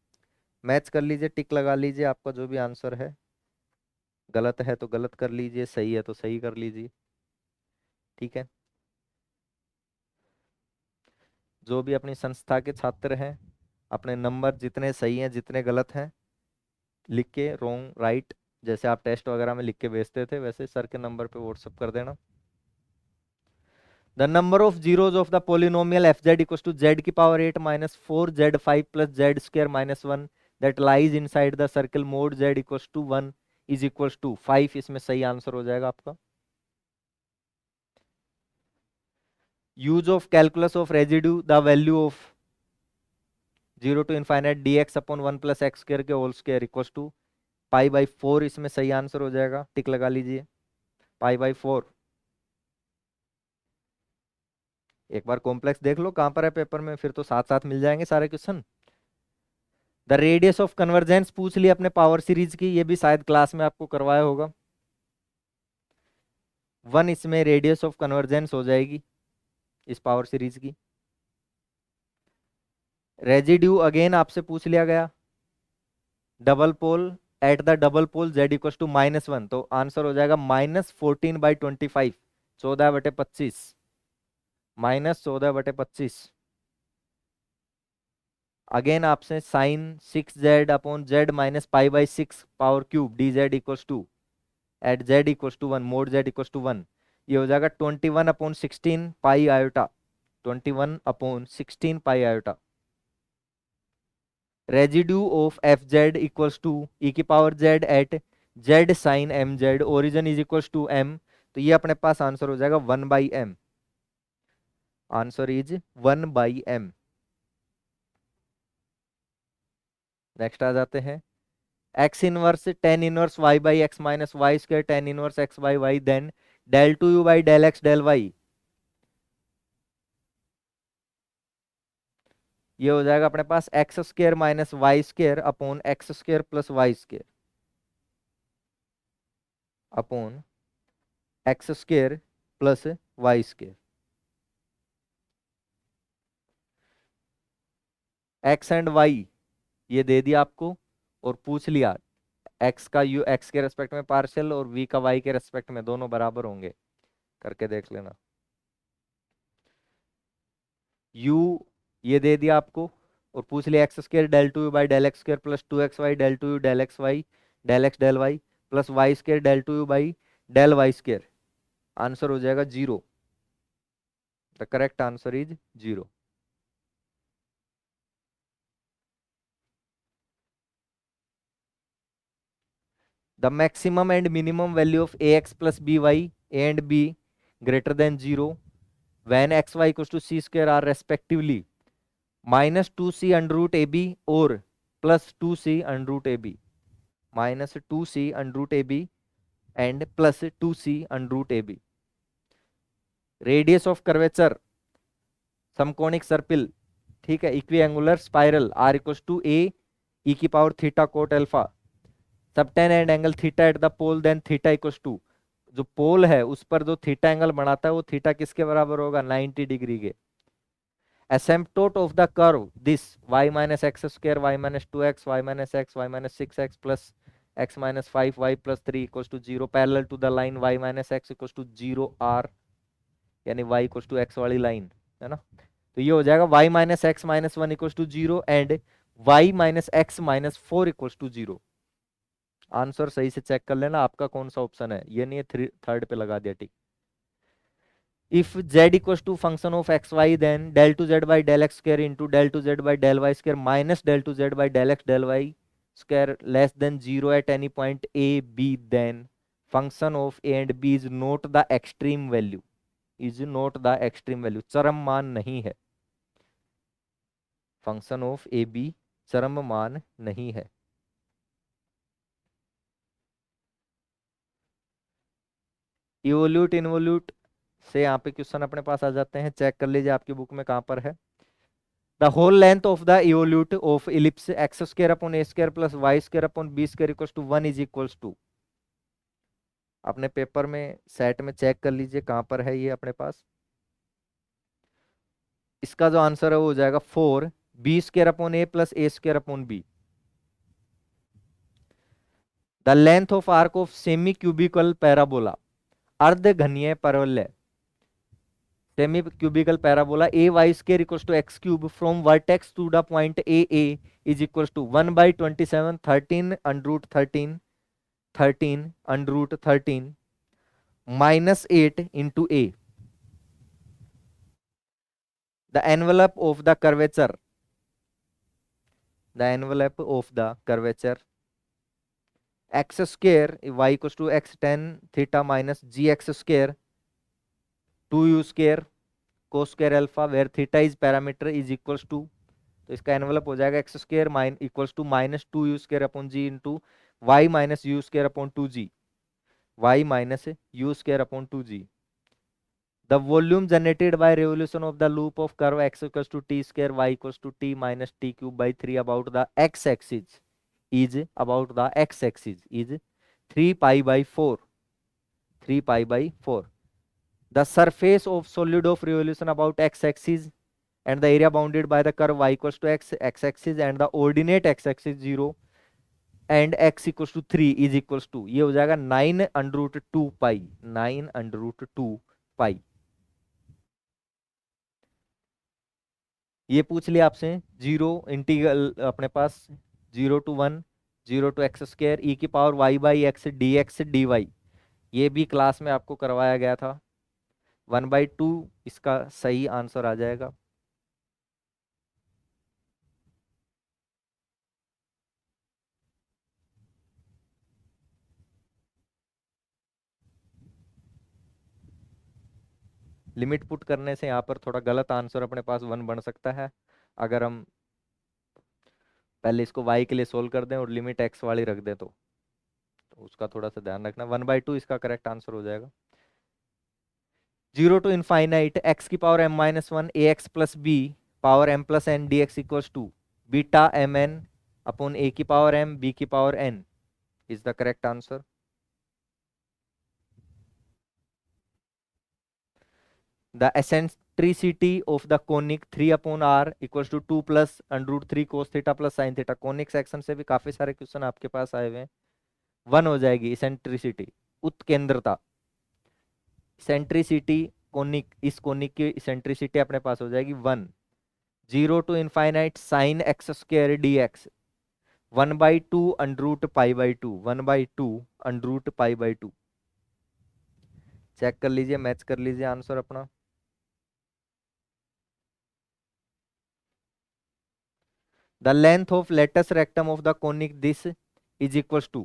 Match कर लीजिए, टिक लगा लीजिए, आपका जो भी आंसर है, गलत है तो गलत कर लीजिए, सही है तो सही कर लीजिए, ठीक है। जो भी अपनी संस्था के छात्र हैं, अपने नंबर जितने सही हैं जितने गलत हैं लिख के, रॉन्ग राइट, जैसे आप टेस्ट वगैरह में लिख के भेजते थे वैसे सर के नंबर पे व्हाट्सअप कर देना। The number of zeros of the polynomial F Z equal to Z की power 8 minus 4z5 plus Z square minus 1 that lies inside the circle mod Z equal to 1 is equal to 5। इसमें सही answer हो जाएगा आपका। Use of calculus of residue the value of 0 to infinite D X upon 1 plus X square के whole square equal to π/4। इसमें सही answer हो जाएगा, टिक लगा लीजिए, π/4। एक बार कॉम्प्लेक्स देख लो कहां पर है पेपर में, फिर तो साथ साथ मिल जाएंगे सारे question. The radius of convergence पूछ लिया अपने पावर सीरीज की, ये भी शायद क्लास में आपको करवाया होगा। 1 इसमें रेडियस ऑफ कन्वर्जेंस हो जाएगी इस पावर सीरीज की। रेजिड्यू अगेन आपसे पूछ लिया गया, double pole at the double pole z equal to -1, तो आंसर हो जाएगा -14/25, 14/25, -14/25। अगेन आपसे sine 6z upon z minus π/6 power cube D Z equal to at z equal to 1 mod z equal to 1, ये हो जाएगा 21/16 pi iota, 21/16 pi iota. Residue of F Z equals to E की power Z at Z sine M Z, origin is equals to M, तो ये अपने पास answer हो जाएगा 1/m, answer is 1/m। Next आ जाते हैं, X inverse tan inverse Y by X minus Y square tan inverse X by Y then del two you by del x del Y, ये हो जाएगा अपने पास X square minus Y square upon x square plus Y square upon x square plus Y square. X and Y ये दे दिया आपको और पूछ लिया एक्स का यू एक्स के रेस्पेक्ट में पार्शियल और वी का वाई के रेस्पेक्ट में, दोनों बराबर होंगे, करके देख लेना। यू ये दे दिया आपको और पूछ लिया x square del two you by del x square plus 2xy del two u del x y del x del Y plus Y square del two you by del Y square, answer हो जाएगा 0। The correct answer is 0। The maximum and minimum value of ax plus by a and b greater than 0 when xy equals to c square are respectively minus 2c under root ab or plus 2c under root ab, minus 2c under root ab and plus 2c under root A B. Radius of curvature समकोणिक सर्पिल, ठीक है, equiangular spiral R equal to A E की power theta cot alpha subtend and angle theta at the pole then theta equal to, जो pole है उस पर जो थीटा एंगल बनाता है वो थीटा किसके बराबर होगा, 90 डिग्री के। asymptote of the curve this y minus x square y minus 2x y minus x y minus 6x plus x minus 5y plus 3 equals to 0 parallel to the line y minus x equals to 0 r, यानी y equals to x वाली line है ना। तो ये हो जाएगा y minus x minus 1 equals to 0 and y minus x minus 4 equals to 0। Answer सही से चेक कर लेना आपका कौन सा ऑप्शन है, ये नहीं है थर्ड पे लगा दिया टिक। If z equals to function of xy, then del to z by del x square into del to z by del y square minus del to z by del x del y square less than 0 at any point a b, then function of a and b is not the extreme value, is not the extreme value, चरम मान नहीं है। Function of A B चरम मान नहीं है। Evolute involute से यहाँ पे क्वेश्चन अपने पास आ जाते हैं, चेक कर लीजिए आपकी बुक में कहाँ पर है। The whole length of the evolute of ellipse x square upon a square plus y square upon b square equals to 1 is equals to, अपने पेपर में सेट में चेक कर लीजिए कहां पर है ये अपने पास। इसका जो आंसर है वो हो जाएगा 4 b square upon a plus a square upon b. The length of arc of semi cubical parabola, अर्ध घनीय परवलय semi cubical parabola a y square equals to x cube from vertex to the point a is equals to 1/27 13 under root 13 13 under root 13 minus 8 into a। The envelope of the curvature, the envelope of the curvature x square y equals to x tan theta minus gx square 2u square cos square alpha where theta is parameter is equals to, तो इसका envelope हो जाएगा x square equals to minus 2u square upon g into y minus u square upon 2g, y minus u square upon 2g। The volume generated by revolution of the loop of curve x equals to t square y equals to t minus t cube by 3 about the x-axis is, about the x-axis is 3 pi by 4, 3 pi by 4। The surface of solid of revolution about x-axis and the area bounded by the curve y equals to x-axis and the ordinate x-axis 0 and x equals to 3 is equals to, ये हो जाएगा 9 under root 2 pi, 9 under root 2 pi. ये पूछ लिया आपसे zero integral अपने पास 0 to 1 0 to x square e की power y by x D x D y, ये भी क्लास में आपको करवाया गया था। 1/2 इसका सही आंसर आ जाएगा। लिमिट पुट करने से यहाँ पर थोड़ा गलत आंसर अपने पास 1 बन सकता है, अगर हम पहले इसको y के लिए सोल्व कर दें और लिमिट x वाली रख दें तो उसका थोड़ा सा ध्यान रखना। 1/2 इसका करेक्ट आंसर हो जाएगा। 0 to इनफाइनाइट एक्स की power m-1 A X plus B power m plus N D X equals to beta M N upon A की पावर m b की power n is the correct answer. The eccentricity of the conic 3 upon r equals to 2 plus under root 3 cos theta plus sin theta। Conic section से भी काफी सारे question आपके पास आए हुए हैं। 1 हो जाएगी इसेंट्रिसिटी, उत्केंद्रता। इसेंट्रिसिटी कोनिक, इस कोनिक की इसेंट्रिसिटी अपने पास हो जाएगी 1। 0 to infinite sine x square d x 1/2 under root pi by 2, 1/2 under root pi by 2। Check कर लीजिए, मैच कर लीजिए आंसर अपना। The length of latus rectum of the conic this is equals to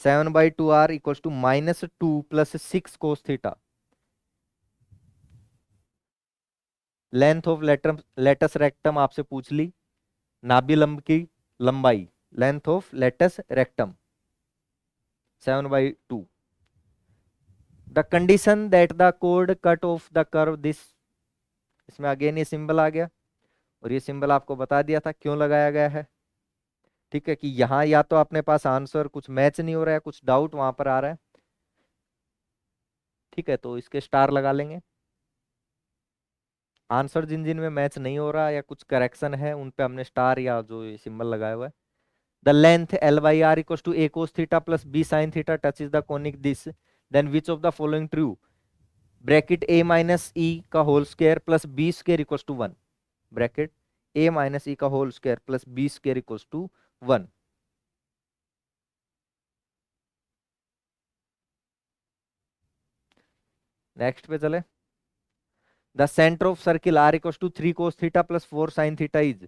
7/2r equals to -2 plus 6 cos theta। Length of latus rectum आपसे पूछ ली, नाभि लंब की लंबाई, length of latus rectum 7/2. The condition that the कोड cut off the curve this, इसमें अगेन ये सिंबल आ गया और ये सिंबल आपको बता दिया था क्यों लगाया गया है। ठीक है, कि यहाँ या तो अपने पास आंसर कुछ मैच नहीं हो रहा है, कुछ डाउट वहां पर आ रहा है। ठीक है, तो इसके स्टार लगा लेंगे। आंसर जिन जिन में मैच नहीं हो रहा या कुछ करेक्शन है उन पे हमने स्टार या जो ये सिंबल लगाया हुआ है। The length L by R equal to A cos theta plus B sine theta touch is the conic this, then which of the following true, bracket A minus E का whole square plus B square equal to 1, bracket A minus E का whole square plus B square equal to 1। Next पे चले। The centre of circle R equal to 3 cos theta plus 4 sign theta is,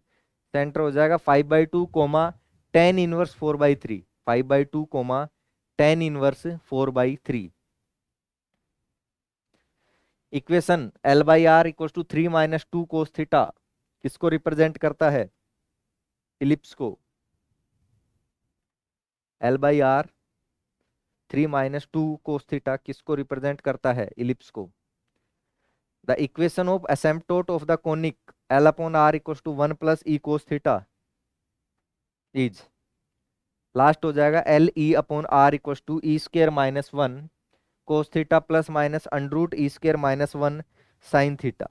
centre हो जाएगा 5/2 comma tan inverse 4/3, 5/2 comma tan inverse 4/3। Equation L by R equal to 3 minus 2 cos theta किसको represent करता है, ellipse को। L by R 3 minus 2 cos theta किसको represent करता है, ellipse को। The equation of asymptote of the conic L upon are equal to 1 plus E cos theta is, last हो जाएगा L E upon are equal to e square minus 1 cos theta plus minus under root e square minus 1 sine theta,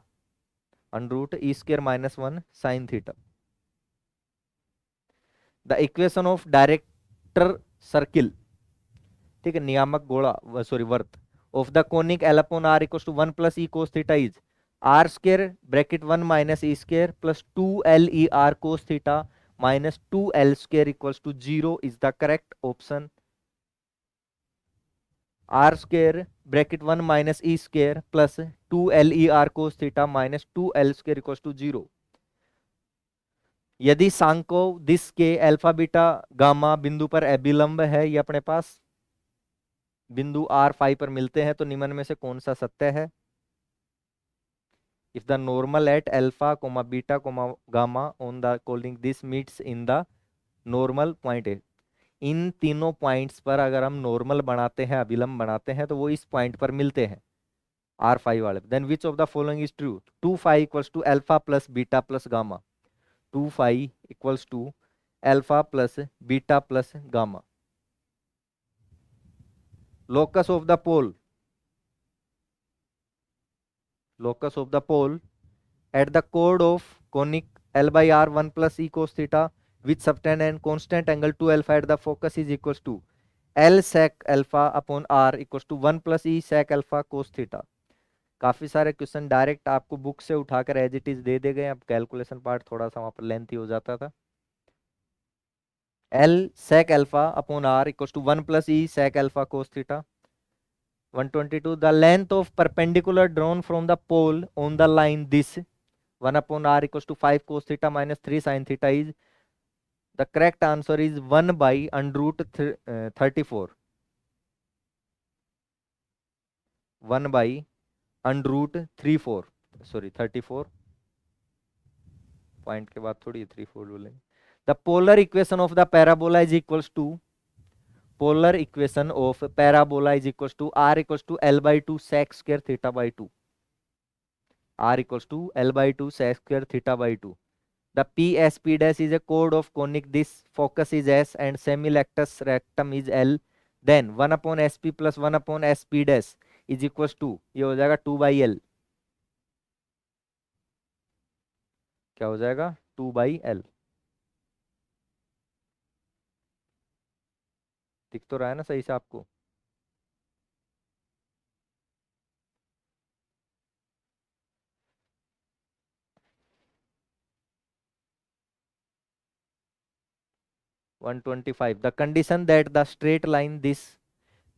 under root e square minus 1 sine theta. The equation of director circle, ठीक है, नियामक गोला sorry वर्त of the conic L upon are equal to 1 plus E cos theta is r square bracket 1 minus e square plus 2 LER cos theta minus 2L² equals to 0 is the correct option. R square bracket 1 minus e square plus 2 LER cos theta minus 2L² equals to 0। यदि सांको this के alpha beta gamma बिंदु पर अभिलंब है, ये अपने पास बिंदु R5 पर मिलते हैं, तो निम्न में से कौन सा सत्य है। if the normal at alpha comma beta comma gamma on the calling this meets in the normal point है, इन तीनों पॉइंट्स पर अगर हम नॉर्मल बनाते हैं, अभिलंब बनाते हैं, तो वो इस पॉइंट पर मिलते हैं R5 वाले। Then which of the following is true, 2 phi equals to alpha plus beta plus gamma, 2 phi equals to alpha plus beta plus gamma. Locus of the pole, locus of the pole at the chord of conic L by R 1 plus e cos theta with subtend and constant angle 2 alpha at the focus is equals to L sec alpha upon R equals to 1 plus e sec alpha cos theta। काफी सारे question direct आपको book से उठाकर as it is they दे गए, अब calculation part थोड़ा सा वहां पर लेंथी हो जाता था। L sec alpha upon R equals to 1 plus e sec alpha cos theta। 122 the length of perpendicular drawn from the pole on the line this 1 upon R equals to 5 cos theta minus 3 sin theta is, the correct answer is 1 by under root 34, 1 by under root 34 sorry 34 point के बाद थोड़ी 34 बोलेंगे। The polar equation of the parabola is equals to, polar equation of parabola is equals to R equals to L by 2 sec square theta by 2, R equals to L by 2 sec square theta by 2। The PSP dash is a chord of conic, this focus is S and semilactus rectum is L, then 1 upon SP plus 1 upon SP dash is equals to, ये हो जाएगा 2 by L, क्या हो जाएगा 2 by L। दिख तो रहा है ना सही से आपको। The condition that the straight line this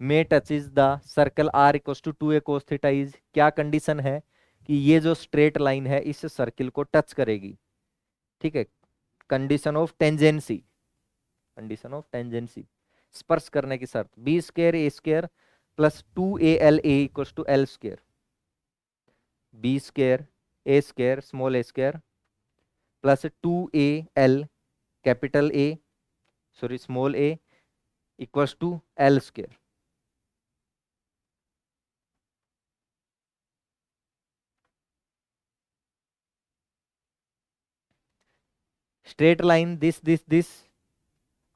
may touches the circle R equals to 2a cos theta is, क्या कंडीशन है कि ये जो स्ट्रेट लाइन है इस सर्किल को टच करेगी। ठीक है, condition of tangency, condition of tangency स्पर्श करने की शर्त, b square a square plus 2ALA equals to L square, b square a square small a square plus 2AL capital a sorry small a equals to l square. Straight line this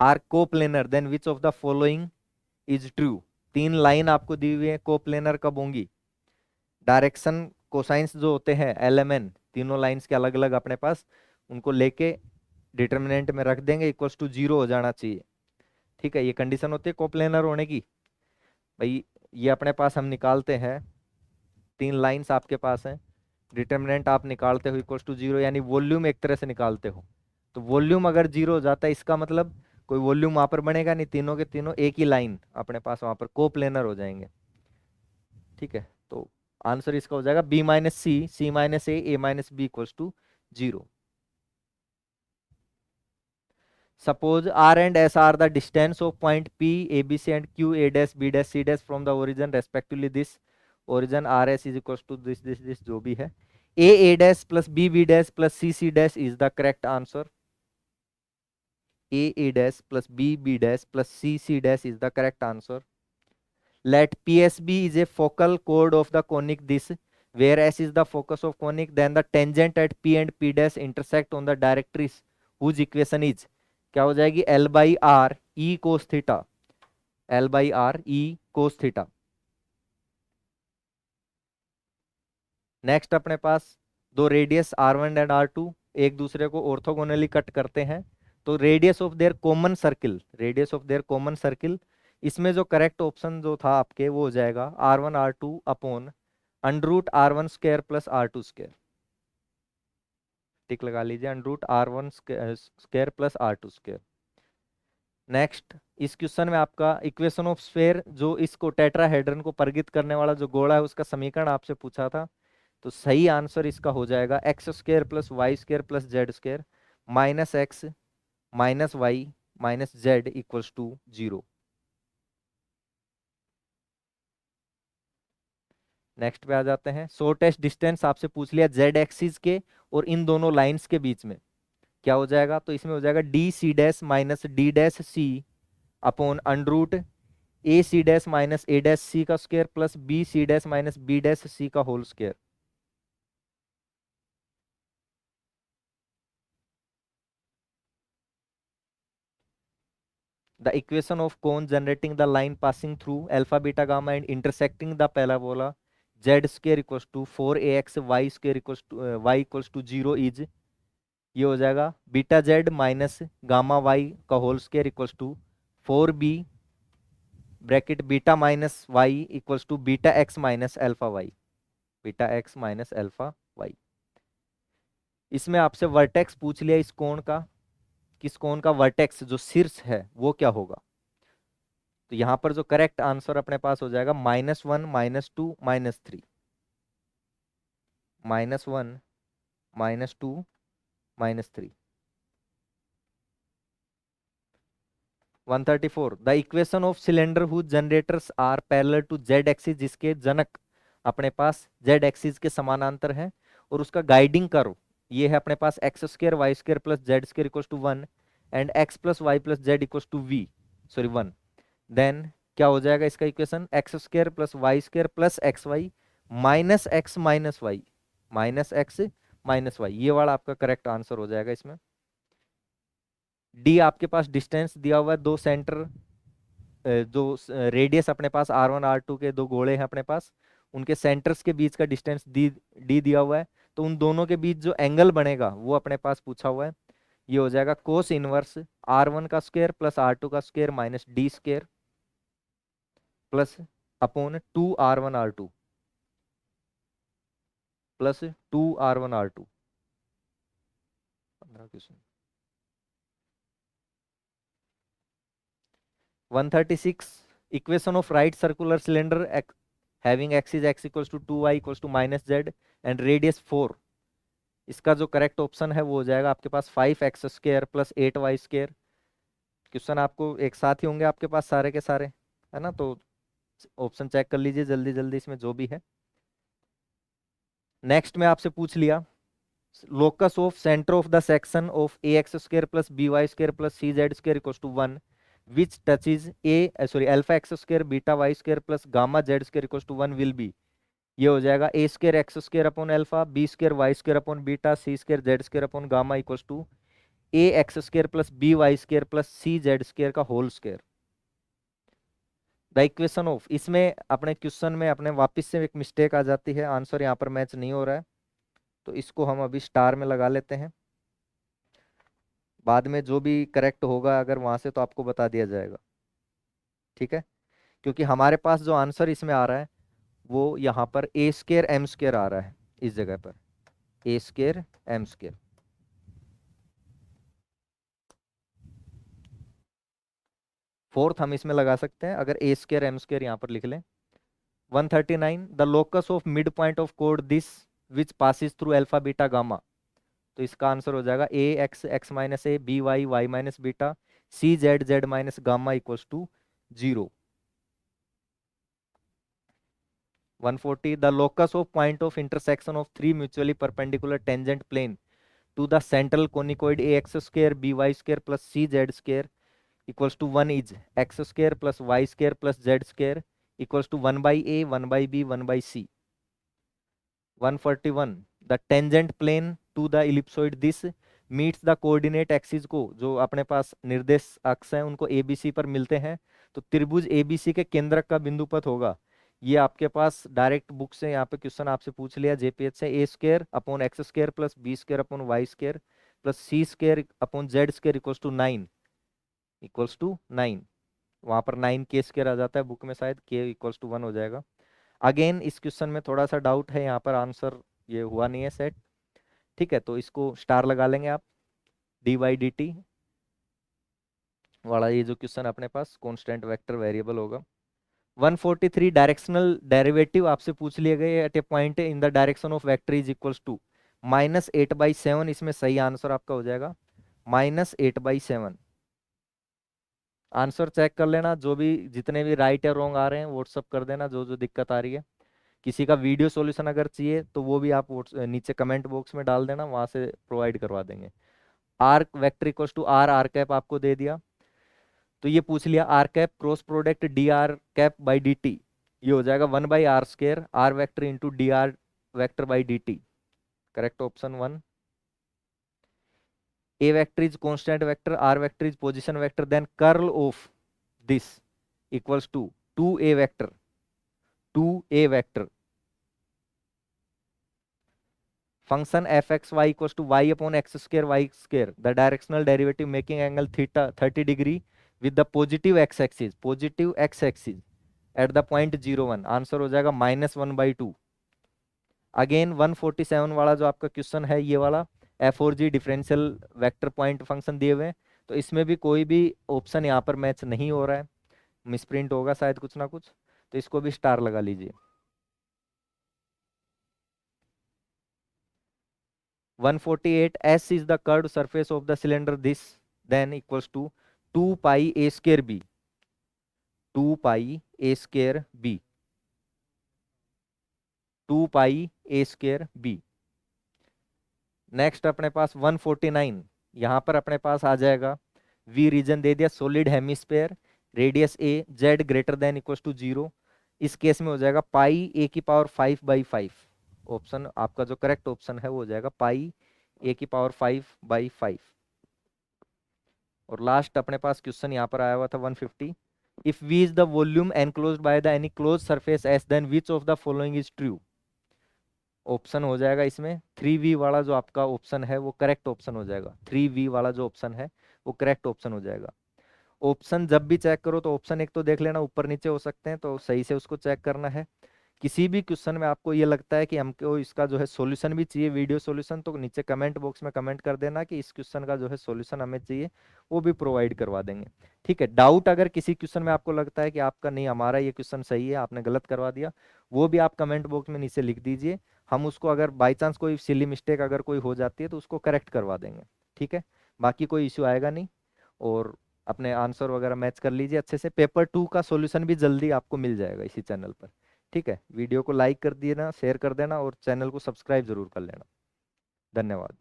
are coplanar, then which of the following is true. तीन line आपको दी हुई है, coplanar कब होंगी? Direction cosines जो होते हैं एल एम एन, तीनों लाइंस के अलग अलग अपने पास, उनको लेके डिटर्मिनेंट में रख देंगे, इक्वल्स टू जीरो हो जाना चाहिए। ठीक है, ये कंडीशन होती है कोप्लेनर होने की। भाई ये अपने पास हम निकालते हैं, तीन लाइंस आपके पास हैं, डिटर्मिनेंट आप निकालते हो इक्वल्स टू जीरो, यानी वॉल्यूम एक तरह से निकालते हो। तो वॉल्यूम अगर जीरो हो जाता है, इसका मतलब कोई वॉल्यूम वहां पर बनेगा नहीं, तीनों के तीनों एक ही लाइन अपने पास वहां पर कोप्लेनर हो जाएंगे। ठीक है, तो आंसर इसका हो जाएगा B minus c minus a minus b equals to zero. Suppose R and S are the distance of point P, ABC and Q, A dash, B dash, C dash from the origin respectively. This origin RS is equals to this जो भी है, A dash plus B dash plus C dash is the correct answer. A dash plus B dash plus C dash is the correct answer. Let PSB is a focal chord of the conic this, where S is the focus of conic, then the tangent at P and P dash intersect on the directrix whose equation is, क्या हो जाएगी, L by R E cos theta, L by R E cos theta. Next अपने पास दो radius R1 and R2 एक दूसरे को orthogonally cut करते हैं, तो radius of their common circle, radius of their common circle, इसमें जो करेक्ट ऑप्शन जो था आपके वो हो जाएगा R1 R2 upon under root R1 square plus R2 square. Tick लगा लीजिए, under root R1 square plus R2 square. Next इस क्वेश्चन में आपका इक्वेशन ऑफ स्फीयर, जो इसको टेट्राहेड्रन को परिगित करने वाला जो गोला है उसका समीकरण आपसे पूछा था, तो सही आंसर इसका हो जाएगा x square plus Y square plus Z square minus x minus Y minus Z equals to zero. Next पे आ जाते हैं, शॉर्टेस्ट डिस्टेंस आपसे पूछ लिया जेड एक्सिस के और इन दोनों लाइंस के बीच में, क्या हो जाएगा, तो इसमें हो जाएगा D C dash minus D dash C upon under root A C dash minus A dash C का square plus B C dash minus B dash C का whole square. The equation of cone generating the line passing through alpha beta gamma and intersecting the parabola z square equals to 4ax y square equals to y equals to 0 is, ये हो जाएगा beta Z minus gamma Y का whole square equals to 4b bracket beta minus Y equals to beta X minus alpha Y, beta X minus alpha Y. इसमें आपसे vertex पूछ लिया इस कोण का, किस कोण का वर्टेक्स जो शीर्ष है वो क्या होगा, तो यहां पर जो करेक्ट आंसर अपने पास हो जाएगा -1 -2 -3, -1 -2 -3। 134 the equation of cylinder whose generators are parallel to z axis, जिसके जनक अपने पास जेड एक्सिस के समानांतर है और उसका गाइडिंग कर्व ये है अपने पास X square Y square plus Z square equals to 1 and X plus Y plus Z equals to V, sorry 1। Then क्या हो जाएगा इसका equation, X square plus Y square plus X Y minus x minus Y, minus x minus Y, ये वाला आपका correct answer हो जाएगा इसमें। डी आपके पास डिस्टेंस दिया हुआ है, दो सेंटर जो रेडियस अपने पास R1 R2 के दो गोले हैं अपने पास, उनके सेंटर्स के बीच का डिस्टेंस डी दिया हुआ है, तो उन दोनों के बीच जो एंगल बनेगा वो अपने पास पूछा हुआ है, ये हो जाएगा कोस इनवर्स R1 का स्क्वायर प्लस R2 का square minus d square plus upon 2R1 R2 plus 2R1 R2। 15 question. 136 equation of right circular cylinder having axis x equals to 2y equals to minus z and radius 4, इसका जो correct option है वो हो जाएगा आपके पास 5x square plus 8y square. Question आपको एक साथ ही होंगे आपके पास सारे के सारे, है ना, तो ऑप्शन चेक कर लीजिए जल्दी जल्दी इसमें जो भी है। नेक्स्ट में आपसे पूछ लिया locus of centre of the section of A X square plus B Y square plus C Z square equals to 1, which touches a sorry alpha X square beta Y square plus gamma Z square equals to 1 will be, ये हो जाएगा A square X square upon alpha, B square Y square upon beta, C square Z square upon gamma equals to A X square plus B Y square plus C Z square का whole square. The equation of, इसमें अपने question में अपने वापस से एक mistake आ जाती है, आंसर यहाँ पर मैच नहीं हो रहा है, तो इसको हम अभी स्टार में लगा लेते हैं। बाद में जो भी करेक्ट होगा अगर वहां से तो आपको बता दिया जाएगा, ठीक है। क्योंकि हमारे पास जो आंसर इसमें आ रहा है वो यहाँ पर ए स्क्वायर एम स्क्वायर आ रहा है, इस जगह पर ए स्क्वायर एम स्क्वायर। फोर्थ हम इसमें लगा सकते हैं अगर ए स्क्वायर एम स्क्वायर यहाँ पर लिख लें। 139 the locus of mid point of कोड this which passes through alpha beta gamma, तो इसका आंसर हो जाएगा A X X minus A, B Y Y minus beta, C Z Z minus gamma equals to 0। 140 the locus of point of intersection of three mutually perpendicular tangent plane to the central conicoid A X square B Y square plus C Z square equals to 1 is x square plus Y square plus Z square equals to 1 by a 1 by b 1 by c. 141 the tangent plane to the ellipsoid this meets the coordinate axis को, जो अपने पास निर्देश अक्ष हैं उनको A B C पर मिलते हैं, तो त्रिभुज ए बी सी के केंद्रक का बिंदुपथ होगा। ये आपके पास डायरेक्ट बुक से यहाँ पे क्वेश्चन आपसे पूछ लिया जेपीएच से, A square upon x square plus B square upon Y square plus C square upon Z square equals to 9 equals to 9। वहां पर 9 के स्क्वायर आ जाता है बुक में, शायद के इक्वल्स टू 1 हो जाएगा। अगेन इस क्वेश्चन में थोड़ा सा डाउट है, यहाँ पर आंसर ये हुआ नहीं है सेट, ठीक है, तो इसको स्टार लगा लेंगे आप। डी बाई डी टी वाला ये जो क्वेश्चन अपने पास कांस्टेंट वेक्टर वेरिएबल होगा। 143 डायरेक्शनल डेरिवेटिव आपसे पूछ लिए गए at a point in the direction of vector is equals to -8/7, इसमें सही आंसर आपका हो जाएगा -8/7। आंसर चेक कर लेना, जो भी जितने भी राइट या रॉन्ग आ रहे हैं व्हाट्सअप कर देना, जो जो दिक्कत आ रही है। किसी का वीडियो सॉल्यूशन अगर चाहिए तो वो भी आप नीचे कमेंट बॉक्स में डाल देना, वहां से प्रोवाइड करवा देंगे। R vector equals to r r cap आपको दे दिया, तो ये पूछ लिया r cap cross product d r cap by D t, ये हो जाएगा 1/r² r vector into d r vector by D t. Correct option 1। A vector is constant vector, r vector is position vector, then curl of this equals to 2a vector 2a vector function f x y equals to Y upon x square Y square, the directional derivative making angle theta 30 degree with the positive x axis at the point 0 1, answer हो जाएगा -1/2। Again 147 वाला जो आपका question है ये वाला, F और जी differential vector point function दिए हुए हैं, तो इसमें भी कोई भी ऑप्शन यहाँ पर मैच नहीं हो रहा है, मिसप्रिंट होगा शायद कुछ ना कुछ, तो इसको भी स्टार लगा लीजिए। 148 S is the curved surface of the cylinder, this then equals to 2 pi a square b 2 pi a square b 2 pi a square b। Next अपने पास 149, यहाँ पर अपने पास आ जाएगा V रीजन दे दिया, solid hemisphere, radius a, z greater than equals to 0, इस case में हो जाएगा पाई a⁵ ऑप्शन आपका जो करेक्ट ऑप्शन है वो हो जाएगा पाई a⁵5/5। और लास्ट अपने पास क्वेश्चन यहाँ पर आया हुआ था 150, if V is the volume enclosed by the any close surface S then which of the following is true. Option हो जाएगा इसमें 3V वाला जो आपका ऑप्शन है वो करेक्ट ऑप्शन हो जाएगा, 3V वाला जो ऑप्शन है वो करेक्ट ऑप्शन हो जाएगा। ऑप्शन जब भी चेक करो तो ऑप्शन एक तो देख लेना, ऊपर नीचे हो सकते हैं, तो सही से उसको चेक करना है। किसी भी क्वेश्चन में आपको ये लगता है कि हमको इसका जो है सॉल्यूशन भी चाहिए, वीडियो सॉल्यूशन, तो नीचे कमेंट बॉक्स में कमेंट कर देना कि इस क्वेश्चन का जो है सॉल्यूशन हमें चाहिए, वो भी प्रोवाइड करवा देंगे, ठीक है। डाउट अगर किसी क्वेश्चन में आपको लगता है कि आपका नहीं हमारा ये क्वेश्चन सही है, आपने गलत करवा दिया, वो भी आप कमेंट बॉक्स में नीचे लिख दीजिए, हम उसको अगर बाई चांस कोई सिली मिस्टेक अगर कोई हो जाती है तो उसको करेक्ट करवा देंगे, ठीक है। बाकी कोई इश्यू आएगा नहीं, और अपने आंसर वगैरह मैच कर लीजिए अच्छे से। पेपर 2 का सॉल्यूशन भी जल्दी आपको मिल जाएगा इसी चैनल पर, ठीक है। वीडियो को लाइक कर देना, शेयर कर देना और चैनल को सब्सक्राइब जरूर कर लेना। धन्यवाद।